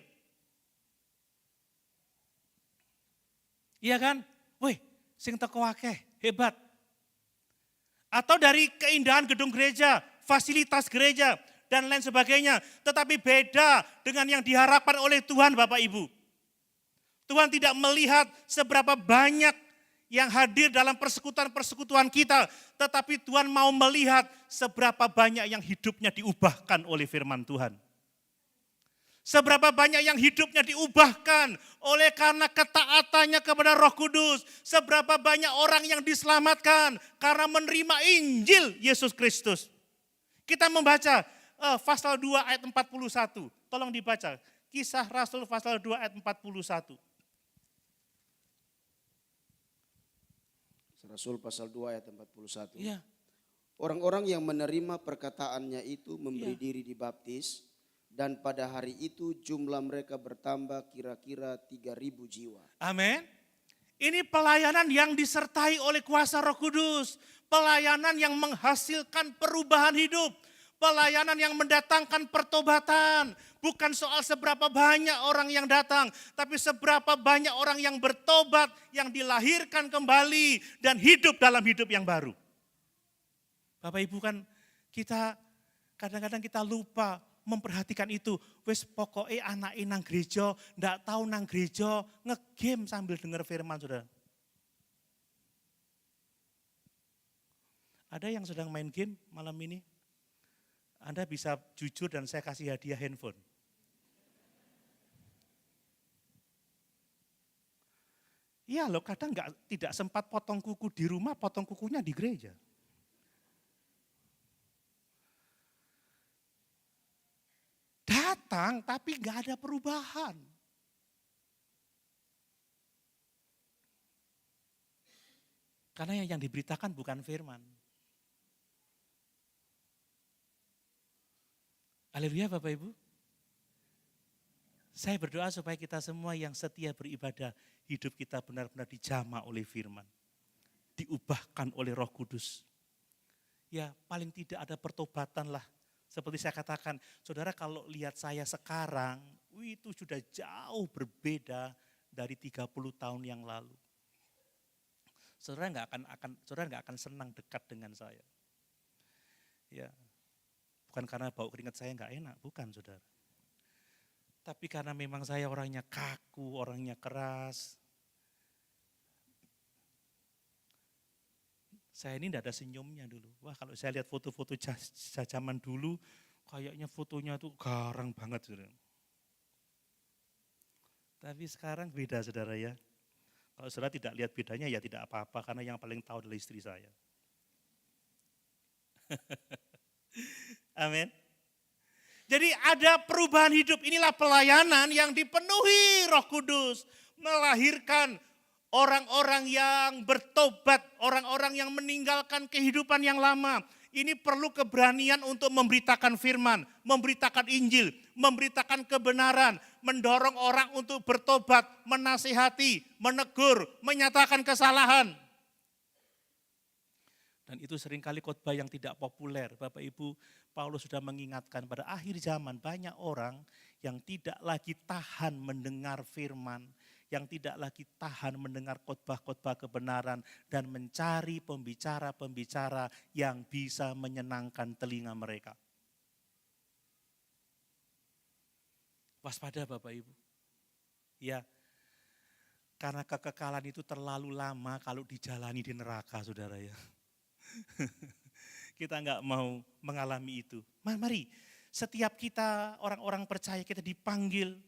Iya kan? Wih, sing teko akeh, hebat. Atau dari keindahan gedung gereja, fasilitas gereja, dan lain sebagainya. Tetapi beda dengan yang diharapkan oleh Tuhan Bapak Ibu. Tuhan tidak melihat seberapa banyak yang hadir dalam persekutuan-persekutuan kita. Tetapi Tuhan mau melihat seberapa banyak yang hidupnya diubahkan oleh firman Tuhan. Seberapa banyak yang hidupnya diubahkan oleh karena ketaatannya kepada Roh Kudus. Seberapa banyak orang yang diselamatkan karena menerima Injil Yesus Kristus. Kita membaca pasal 2 ayat 41. Tolong dibaca. Kisah Rasul pasal 2 ayat 41. Rasul pasal 2 ayat 41. Iya. Orang-orang yang menerima perkataannya itu memberi Iya. diri dibaptis. Dan pada hari itu jumlah mereka bertambah kira-kira 3.000 jiwa. Amin. Ini pelayanan yang disertai oleh kuasa Roh Kudus. Pelayanan yang menghasilkan perubahan hidup. Pelayanan yang mendatangkan pertobatan. Bukan soal seberapa banyak orang yang datang. Tapi seberapa banyak orang yang bertobat. Yang dilahirkan kembali. Dan hidup dalam hidup yang baru. Bapak Ibu kan kita Kadang-kadang kita lupa memperhatikan itu. Wes pokoknya anak nang gereja, ndak tahu nang gereja, ngegame sambil dengar firman, saudara. Ada yang sedang main game malam ini? Anda bisa jujur dan saya kasih hadiah handphone. Iya loh, kadang tidak sempat potong kuku di rumah, potong kukunya di gereja. Datang tapi nggak ada perubahan. Karena yang diberitakan bukan firman. Haleluya Bapak Ibu. Saya berdoa supaya kita semua yang setia beribadah, hidup kita benar-benar dijamah oleh firman. Diubahkan oleh Roh Kudus. Ya paling tidak ada pertobatan lah. Seperti saya katakan, saudara kalau lihat saya sekarang, itu sudah jauh berbeda dari 30 tahun yang lalu. Saudara nggak akan senang dekat dengan saya. Ya, bukan karena bau keringat saya nggak enak, bukan saudara. Tapi karena memang saya orangnya kaku, orangnya keras. Saya ini tidak ada senyumnya dulu. Wah kalau saya lihat foto-foto zaman dulu, kayaknya fotonya tuh garang banget. Saudara. Tapi sekarang beda saudara ya. Kalau saudara tidak lihat bedanya ya tidak apa-apa, karena yang paling tahu adalah istri saya. Amin. Jadi ada perubahan hidup, inilah pelayanan yang dipenuhi Roh Kudus. Melahirkan orang-orang yang bertobat, orang-orang yang meninggalkan kehidupan yang lama. Ini perlu keberanian untuk memberitakan firman, memberitakan Injil, memberitakan kebenaran, mendorong orang untuk bertobat, menasihati, menegur, menyatakan kesalahan. Dan itu seringkali khotbah yang tidak populer. Bapak Ibu, Paulus sudah mengingatkan pada akhir zaman banyak orang yang tidak lagi tahan mendengar firman, yang tidak lagi tahan mendengar khotbah-khotbah kebenaran dan mencari pembicara-pembicara yang bisa menyenangkan telinga mereka. Waspada Bapak Ibu. Ya, karena kekekalan itu terlalu lama kalau dijalani di neraka, saudara ya. Kita nggak mau mengalami itu. Mari, setiap kita orang-orang percaya kita dipanggil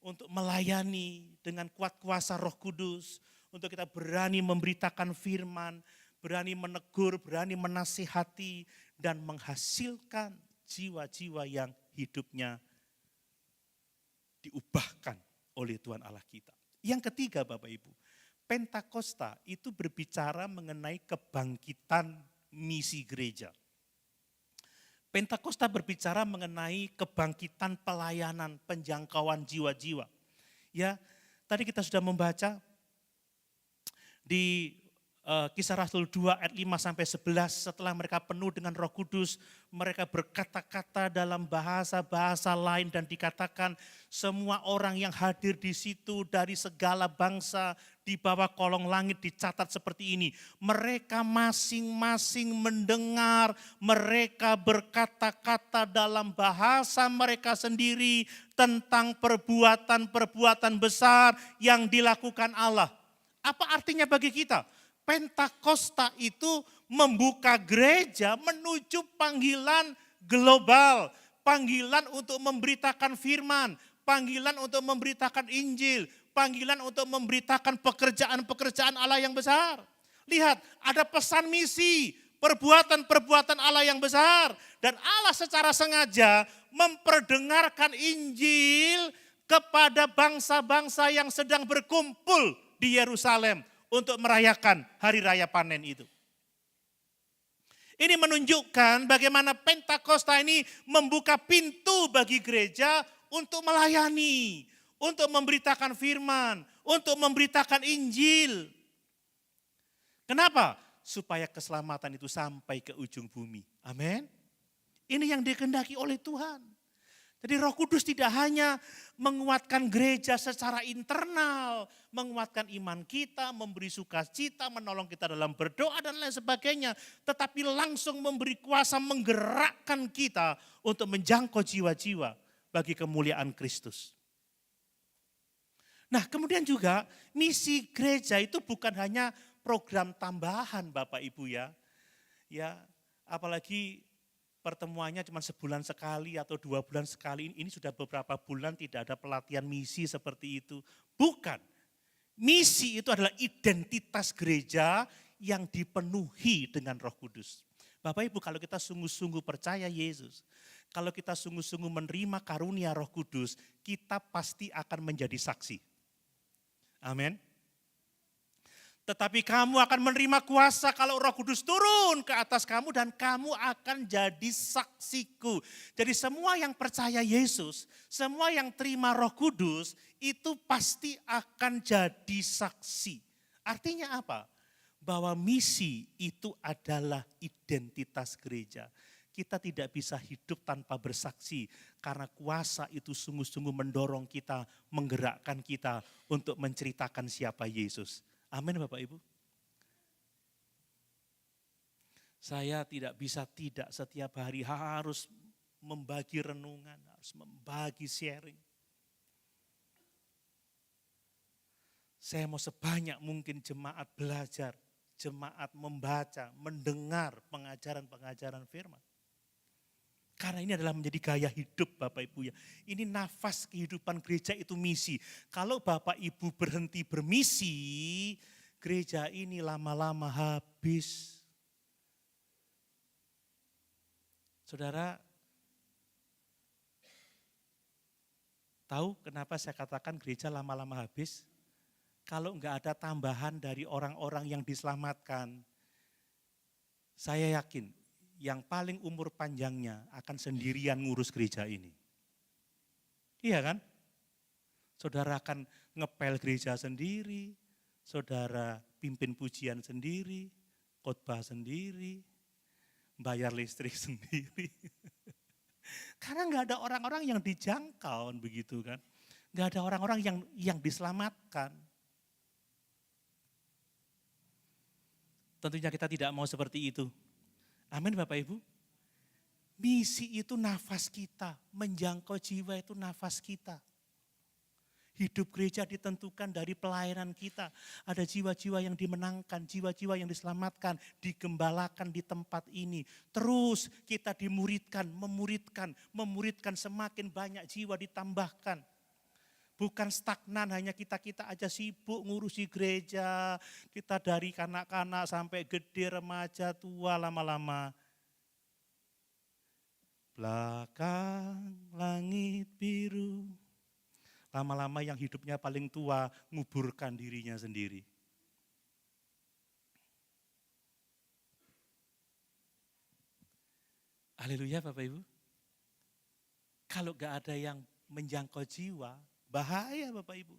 untuk melayani dengan kuat kuasa Roh Kudus, untuk kita berani memberitakan firman, berani menegur, berani menasihati, dan menghasilkan jiwa-jiwa yang hidupnya diubahkan oleh Tuhan Allah kita. Yang ketiga Bapak Ibu, Pentakosta itu berbicara mengenai kebangkitan misi gereja. Pentakosta berbicara mengenai kebangkitan pelayanan, penjangkauan jiwa-jiwa. Ya, tadi kita sudah membaca di Kisah Rasul 2 ayat 5-11, setelah mereka penuh dengan Roh Kudus, mereka berkata-kata dalam bahasa-bahasa lain dan dikatakan semua orang yang hadir di situ dari segala bangsa di bawah kolong langit dicatat seperti ini. Mereka masing-masing mendengar, mereka berkata-kata dalam bahasa mereka sendiri tentang perbuatan-perbuatan besar yang dilakukan Allah. Apa artinya bagi kita? Pentakosta itu membuka gereja menuju panggilan global, panggilan untuk memberitakan firman, panggilan untuk memberitakan Injil, panggilan untuk memberitakan pekerjaan-pekerjaan Allah yang besar. Lihat, ada pesan misi, perbuatan-perbuatan Allah yang besar. Dan Allah secara sengaja memperdengarkan Injil kepada bangsa-bangsa yang sedang berkumpul di Yerusalem untuk merayakan hari raya panen itu. Ini menunjukkan bagaimana Pentakosta ini membuka pintu bagi gereja untuk melayani, untuk memberitakan firman, untuk memberitakan Injil. Kenapa? Supaya keselamatan itu sampai ke ujung bumi. Amin. Ini yang dikehendaki oleh Tuhan. Jadi Roh Kudus tidak hanya menguatkan gereja secara internal, menguatkan iman kita, memberi sukacita, menolong kita dalam berdoa dan lain sebagainya. Tetapi langsung memberi kuasa menggerakkan kita untuk menjangkau jiwa-jiwa bagi kemuliaan Kristus. Nah, kemudian juga misi gereja itu bukan hanya program tambahan Bapak Ibu ya. Ya, apalagi pertemuannya cuma sebulan sekali atau 2 bulan sekali, ini sudah beberapa bulan tidak ada pelatihan misi seperti itu. Bukan, misi itu adalah identitas gereja yang dipenuhi dengan Roh Kudus. Bapak Ibu, kalau kita sungguh-sungguh percaya Yesus, kalau kita sungguh-sungguh menerima karunia Roh Kudus, kita pasti akan menjadi saksi. Amin. Tetapi kamu akan menerima kuasa kalau Roh Kudus turun ke atas kamu dan kamu akan jadi saksiku. Jadi semua yang percaya Yesus, semua yang terima Roh Kudus itu pasti akan jadi saksi. Artinya apa? Bahwa misi itu adalah identitas gereja. Kita tidak bisa hidup tanpa bersaksi karena kuasa itu sungguh-sungguh mendorong kita, menggerakkan kita untuk menceritakan siapa Yesus. Amin Bapak Ibu. Saya tidak bisa tidak setiap hari harus membagi renungan, harus membagi sharing. Saya mau sebanyak mungkin jemaat belajar, jemaat membaca, mendengar pengajaran-pengajaran firman. Karena ini adalah menjadi gaya hidup Bapak Ibu ya. Ini nafas kehidupan gereja itu misi. Kalau Bapak Ibu berhenti bermisi, gereja ini lama-lama habis. Saudara, tahu kenapa saya katakan gereja lama-lama habis? Kalau enggak ada tambahan dari orang-orang yang diselamatkan, saya yakin yang paling umur panjangnya akan sendirian ngurus gereja ini. Iya kan? Saudara akan ngepel gereja sendiri, saudara pimpin pujian sendiri, khotbah sendiri, bayar listrik sendiri. Karena nggak ada orang-orang yang dijangkau begitu kan. Nggak ada orang-orang yang diselamatkan. Tentunya kita tidak mau seperti itu. Amin Bapak Ibu. Misi itu nafas kita, menjangkau jiwa itu nafas kita. Hidup gereja ditentukan dari pelayanan kita. Ada jiwa-jiwa yang dimenangkan, jiwa-jiwa yang diselamatkan, digembalakan di tempat ini. Terus kita dimuridkan, memuridkan semakin banyak jiwa ditambahkan. Bukan stagnan, hanya kita-kita aja sibuk ngurusi gereja. Kita dari kanak-kanak sampai gede, remaja, tua, lama-lama. Belakang langit biru. Lama-lama yang hidupnya paling tua, nguburkan dirinya sendiri. Haleluya Bapak Ibu. Kalau gak ada yang menjangkau jiwa, bahaya Bapak Ibu.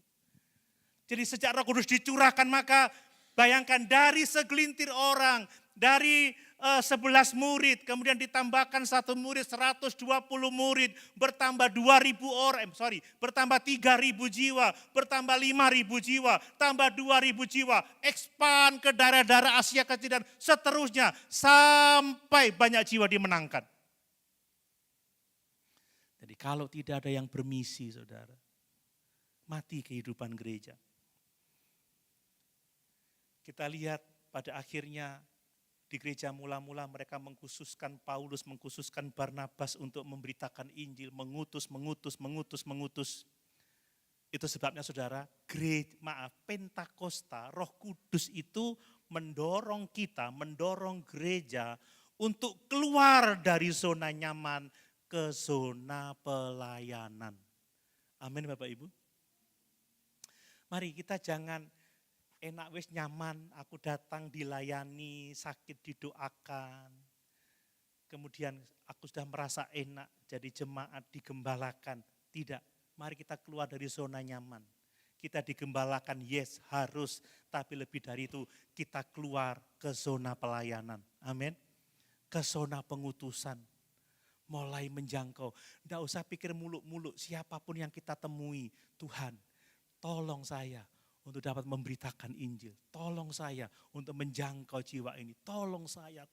Jadi sejak Roh Kudus dicurahkan maka bayangkan dari segelintir orang, dari 11 murid, kemudian ditambahkan 1 murid, 120 murid, bertambah 2.000 orang, bertambah 3.000 jiwa, bertambah 5.000 jiwa, tambah 2.000 jiwa, expand ke daerah-daerah Asia Kecil dan seterusnya, sampai banyak jiwa dimenangkan. Jadi kalau tidak ada yang bermisi saudara, mati kehidupan gereja. Kita lihat pada akhirnya di gereja mula-mula mereka mengkhususkan Paulus, mengkhususkan Barnabas untuk memberitakan Injil, mengutus. Itu sebabnya saudara, Pentakosta, Roh Kudus itu mendorong kita, mendorong gereja untuk keluar dari zona nyaman ke zona pelayanan. Amin Bapak Ibu. Mari kita jangan enak wis nyaman, aku datang dilayani, sakit didoakan. Kemudian aku sudah merasa enak jadi jemaat digembalakan. Tidak, mari kita keluar dari zona nyaman. Kita digembalakan, yes harus, tapi lebih dari itu kita keluar ke zona pelayanan. Amin. Ke zona pengutusan. mulai menjangkau. Tidak usah pikir muluk-muluk, siapapun yang kita temui, Tuhan tolong saya untuk dapat memberitakan Injil. Tolong saya untuk menjangkau jiwa ini. Tolong saya.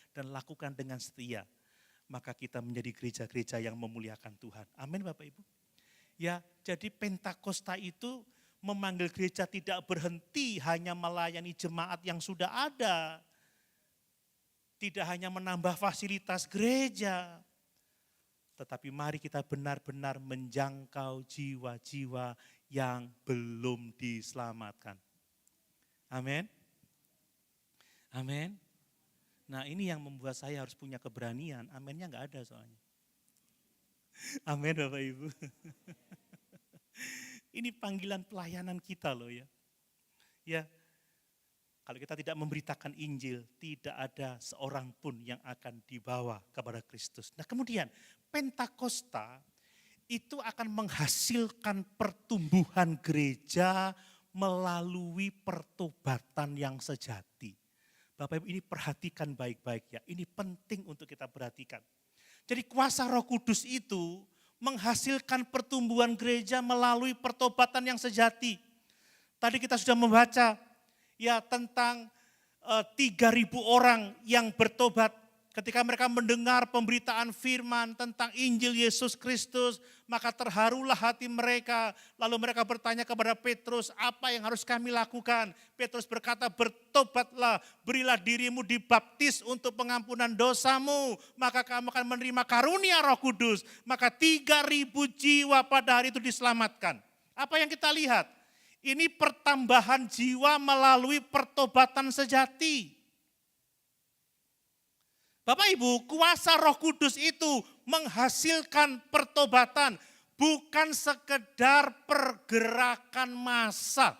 Dan lakukan dengan setia. Maka kita menjadi gereja-gereja yang memuliakan Tuhan. Amin Bapak Ibu. Ya, jadi Pentakosta itu memanggil gereja tidak berhenti hanya melayani jemaat yang sudah ada. Tidak hanya menambah fasilitas gereja. Tetapi mari kita benar-benar menjangkau jiwa-jiwa yang belum diselamatkan. Amin. Amin. Nah ini yang membuat saya harus punya keberanian. Aminnya enggak ada soalnya. Amin Bapak Ibu. Ini panggilan pelayanan kita loh ya. Ya, kalau kita tidak memberitakan Injil, tidak ada seorang pun yang akan dibawa kepada Kristus. Nah kemudian Pentakosta itu akan menghasilkan pertumbuhan gereja melalui pertobatan yang sejati. Bapak Ibu ini perhatikan baik-baik ya, ini penting untuk kita perhatikan. Jadi kuasa Roh Kudus itu menghasilkan pertumbuhan gereja melalui pertobatan yang sejati. Tadi kita sudah membaca ya tentang 3.000 orang yang bertobat ketika mereka mendengar pemberitaan firman tentang Injil Yesus Kristus, maka terharulah hati mereka. Lalu mereka bertanya kepada Petrus, apa yang harus kami lakukan? Petrus berkata, bertobatlah, berilah dirimu dibaptis untuk pengampunan dosamu, maka kamu akan menerima karunia Roh Kudus. Maka 3.000 jiwa pada hari itu diselamatkan. Apa yang kita lihat? Ini pertambahan jiwa melalui pertobatan sejati. Bapak Ibu, kuasa Roh Kudus itu menghasilkan pertobatan, bukan sekedar pergerakan massa.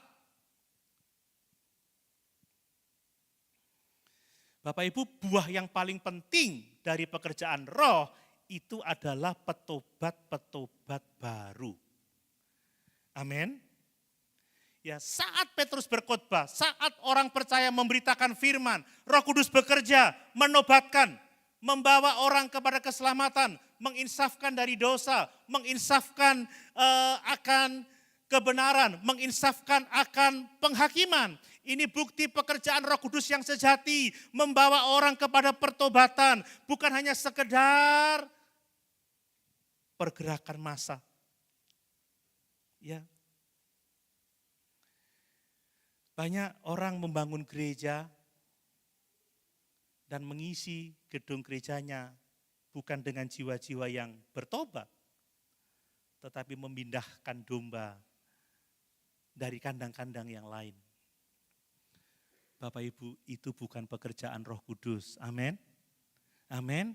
Bapak Ibu, buah yang paling penting dari pekerjaan Roh itu adalah petobat-petobat baru. Amin. Ya, saat Petrus berkhotbah, saat orang percaya memberitakan firman, Roh Kudus bekerja, menobatkan, membawa orang kepada keselamatan, menginsafkan dari dosa, menginsafkan akan kebenaran, menginsafkan akan penghakiman. Ini bukti pekerjaan Roh Kudus yang sejati, membawa orang kepada pertobatan, bukan hanya sekedar pergerakan massa. Ya. Banyak orang membangun gereja dan mengisi gedung gerejanya bukan dengan jiwa-jiwa yang bertobat, tetapi memindahkan domba dari kandang-kandang yang lain. Bapak Ibu, itu bukan pekerjaan Roh Kudus. Amin. Amin.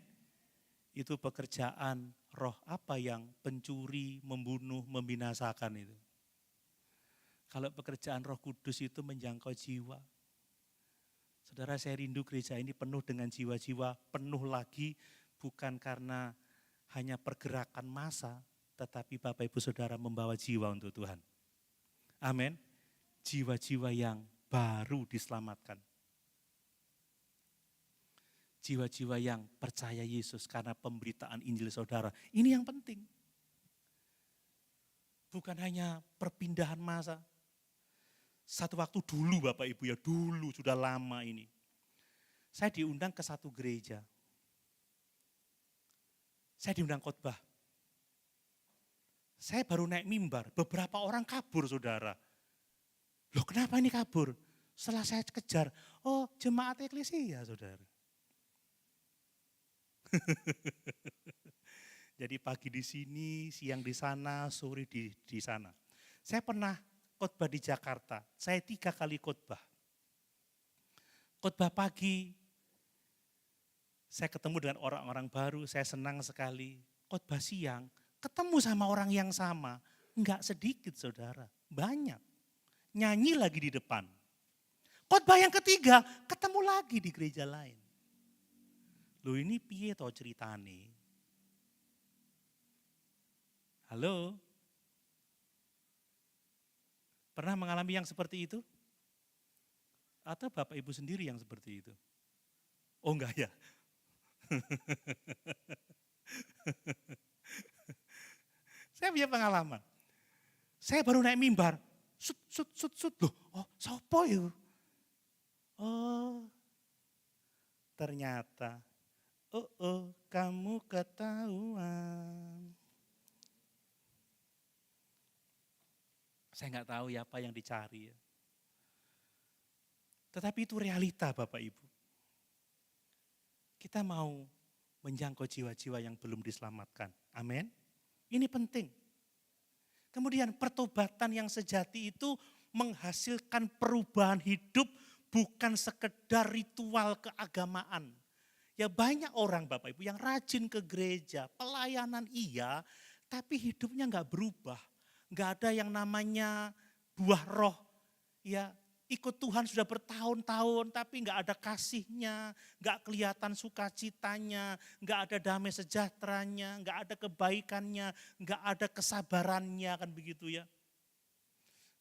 Itu pekerjaan roh apa yang pencuri, membunuh, membinasakan itu. Kalau pekerjaan Roh Kudus itu menjangkau jiwa. Saudara, saya rindu gereja ini penuh dengan jiwa-jiwa, penuh lagi bukan karena hanya pergerakan massa, tetapi Bapak Ibu Saudara membawa jiwa untuk Tuhan. Amin. Jiwa-jiwa yang baru diselamatkan. Jiwa-jiwa yang percaya Yesus karena pemberitaan Injil saudara. Ini yang penting. Bukan hanya perpindahan massa. Satu waktu dulu Bapak Ibu ya, dulu sudah lama ini. Saya diundang ke satu gereja. Saya diundang khotbah. Saya baru naik mimbar, beberapa orang kabur saudara. Loh kenapa ini kabur? Setelah saya kejar, oh jemaat eklesia saudara. Jadi pagi di sini, siang di sana, sore di sana. Saya pernah khotbah di Jakarta, saya 3 kali khotbah. Khotbah pagi, saya ketemu dengan orang-orang baru, saya senang sekali. Khotbah siang, ketemu sama orang yang sama, enggak sedikit saudara, banyak. Nyanyi lagi di depan. Khotbah yang ketiga, ketemu lagi di gereja lain. Loh ini piye toh ceritane? Halo? Pernah mengalami yang seperti itu? Atau Bapak Ibu sendiri yang seperti itu? Oh enggak ya? Saya punya pengalaman. Saya baru naik mimbar. Sut. Loh, oh sopo yuk? Oh, ternyata. Kamu ketahuan. Saya nggak tahu ya apa yang dicari ya. Tetapi itu realita Bapak Ibu. Kita mau menjangkau jiwa-jiwa yang belum diselamatkan. Amin. Ini penting. Kemudian pertobatan yang sejati itu menghasilkan perubahan hidup bukan sekedar ritual keagamaan. Ya banyak orang Bapak Ibu yang rajin ke gereja, pelayanan iya, tapi hidupnya enggak berubah. Enggak ada yang namanya buah roh. Ya ikut Tuhan sudah bertahun-tahun tapi enggak ada kasihnya, enggak kelihatan sukacitanya, enggak ada damai sejahteranya, enggak ada kebaikannya, enggak ada kesabarannya kan begitu ya.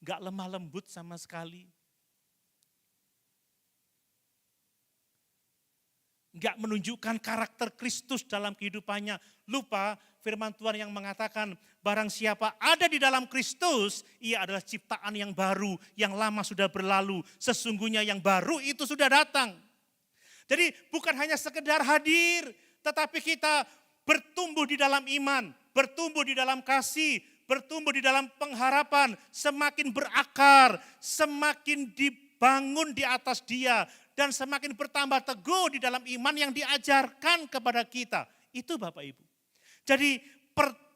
Enggak lemah lembut sama sekali. Enggak menunjukkan karakter Kristus dalam kehidupannya. Lupa firman Tuhan yang mengatakan barang siapa ada di dalam Kristus, ia adalah ciptaan yang baru, yang lama sudah berlalu. Sesungguhnya yang baru itu sudah datang. Jadi bukan hanya sekedar hadir, tetapi kita bertumbuh di dalam iman, bertumbuh di dalam kasih, bertumbuh di dalam pengharapan, semakin berakar, semakin dibangun di atas Dia, dan semakin bertambah teguh di dalam iman yang diajarkan kepada kita. Itu Bapak Ibu. Jadi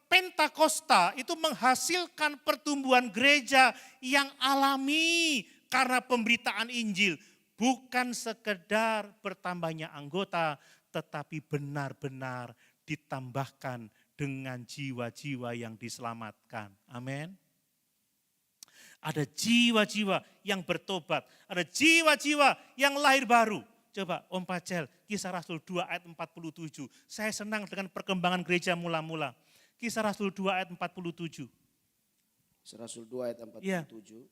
Pentakosta itu menghasilkan pertumbuhan gereja yang alami karena pemberitaan Injil. Bukan sekedar bertambahnya anggota, tetapi benar-benar ditambahkan dengan jiwa-jiwa yang diselamatkan. Amin. Ada jiwa-jiwa yang bertobat, ada jiwa-jiwa yang lahir baru. Coba Om Pacel, Kisah Rasul 2 ayat 47. Saya senang dengan perkembangan gereja mula-mula. Kisah Rasul 2 ayat 47. Kisah Rasul 2 ayat 47.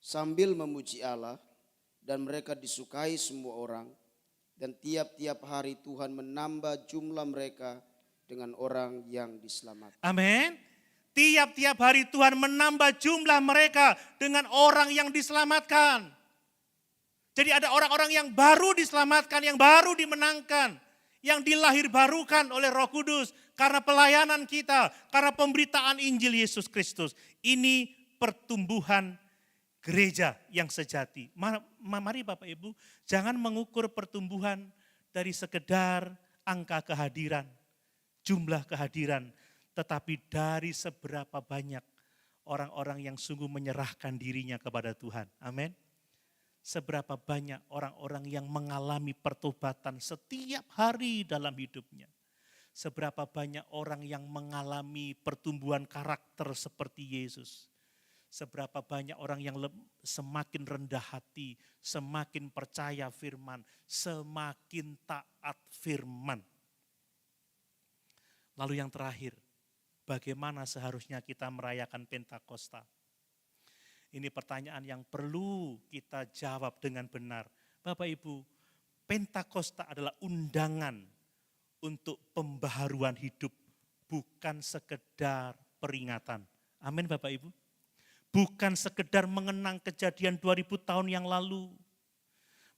Sambil memuji Allah dan mereka disukai semua orang, dan tiap-tiap hari Tuhan menambah jumlah mereka dengan orang yang diselamatkan. Amin. Tiap-tiap hari Tuhan menambah jumlah mereka dengan orang yang diselamatkan. Jadi ada orang-orang yang baru diselamatkan, yang baru dimenangkan, yang dilahirbarukan oleh Roh Kudus karena pelayanan kita, karena pemberitaan Injil Yesus Kristus. Ini pertumbuhan gereja yang sejati. Mari Bapak Ibu, jangan mengukur pertumbuhan dari sekedar angka kehadiran, jumlah kehadiran, tetapi dari seberapa banyak orang-orang yang sungguh menyerahkan dirinya kepada Tuhan. Amin. Seberapa banyak orang-orang yang mengalami pertobatan setiap hari dalam hidupnya. Seberapa banyak orang yang mengalami pertumbuhan karakter seperti Yesus. Seberapa banyak orang yang semakin rendah hati, semakin percaya firman, semakin taat firman. Lalu yang terakhir, bagaimana seharusnya kita merayakan Pentakosta? Ini pertanyaan yang perlu kita jawab dengan benar. Bapak Ibu, Pentakosta adalah undangan untuk pembaharuan hidup, bukan sekedar peringatan. Amin Bapak Ibu. Bukan sekedar mengenang kejadian 2000 tahun yang lalu.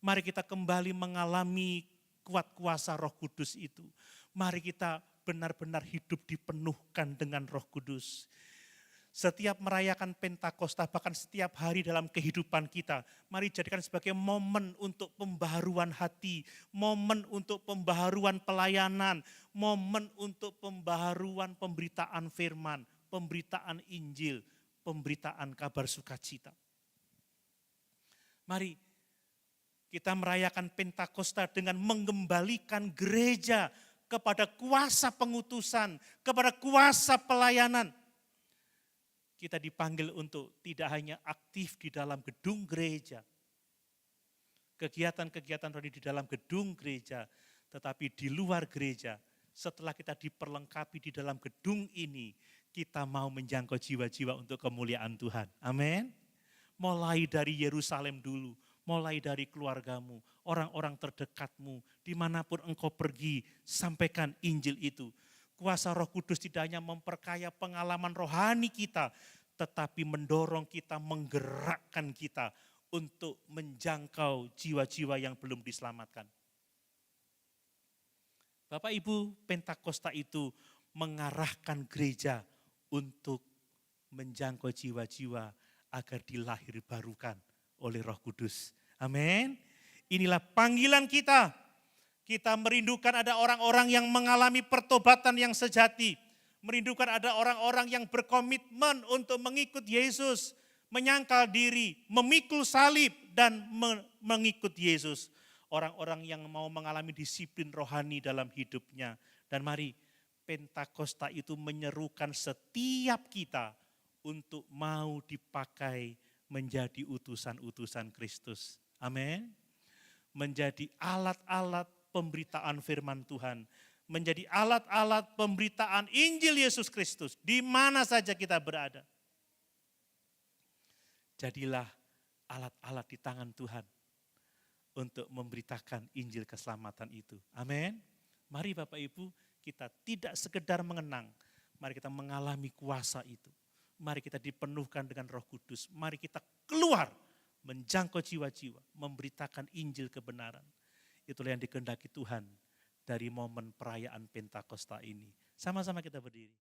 Mari kita kembali mengalami kuat kuasa Roh Kudus itu. Mari kita benar-benar hidup dipenuhkan dengan Roh Kudus. Setiap merayakan Pentakosta, bahkan setiap hari dalam kehidupan kita, mari jadikan sebagai momen untuk pembaharuan hati, momen untuk pembaharuan pelayanan, momen untuk pembaharuan pemberitaan firman, pemberitaan Injil, pemberitaan kabar sukacita. Mari kita merayakan Pentakosta dengan mengembalikan gereja kepada kuasa pengutusan, kepada kuasa pelayanan. Kita dipanggil untuk tidak hanya aktif di dalam gedung gereja, kegiatan-kegiatan rohani di dalam gedung gereja, tetapi di luar gereja. Setelah kita diperlengkapi di dalam gedung ini, kita mau menjangkau jiwa-jiwa untuk kemuliaan Tuhan. Amin. Mulai dari Yerusalem dulu, mulai dari keluargamu, orang-orang terdekatmu, dimanapun engkau pergi, sampaikan Injil itu. Kuasa Roh Kudus tidak hanya memperkaya pengalaman rohani kita, tetapi mendorong kita, menggerakkan kita untuk menjangkau jiwa-jiwa yang belum diselamatkan. Bapak Ibu, Pentakosta itu mengarahkan gereja untuk menjangkau jiwa-jiwa agar dilahirbarukan oleh Roh Kudus. Amin. Inilah panggilan kita. Kita merindukan ada orang-orang yang mengalami pertobatan yang sejati. Merindukan ada orang-orang yang berkomitmen untuk mengikut Yesus. Menyangkal diri, memikul salib dan mengikut Yesus. Orang-orang yang mau mengalami disiplin rohani dalam hidupnya. Dan mari, Pentakosta itu menyerukan setiap kita untuk mau dipakai menjadi utusan-utusan Kristus. Amin. Menjadi alat-alat pemberitaan firman Tuhan. Menjadi alat-alat pemberitaan Injil Yesus Kristus. Di mana saja kita berada. Jadilah alat-alat di tangan Tuhan untuk memberitakan Injil keselamatan itu. Amin. Mari Bapak Ibu, kita tidak sekedar mengenang, mari kita mengalami kuasa itu. Mari kita dipenuhkan dengan Roh Kudus. Mari kita keluar menjangkau jiwa-jiwa, memberitakan Injil kebenaran. Itulah yang dikehendaki Tuhan dari momen perayaan Pentakosta ini. Sama-sama kita berdiri.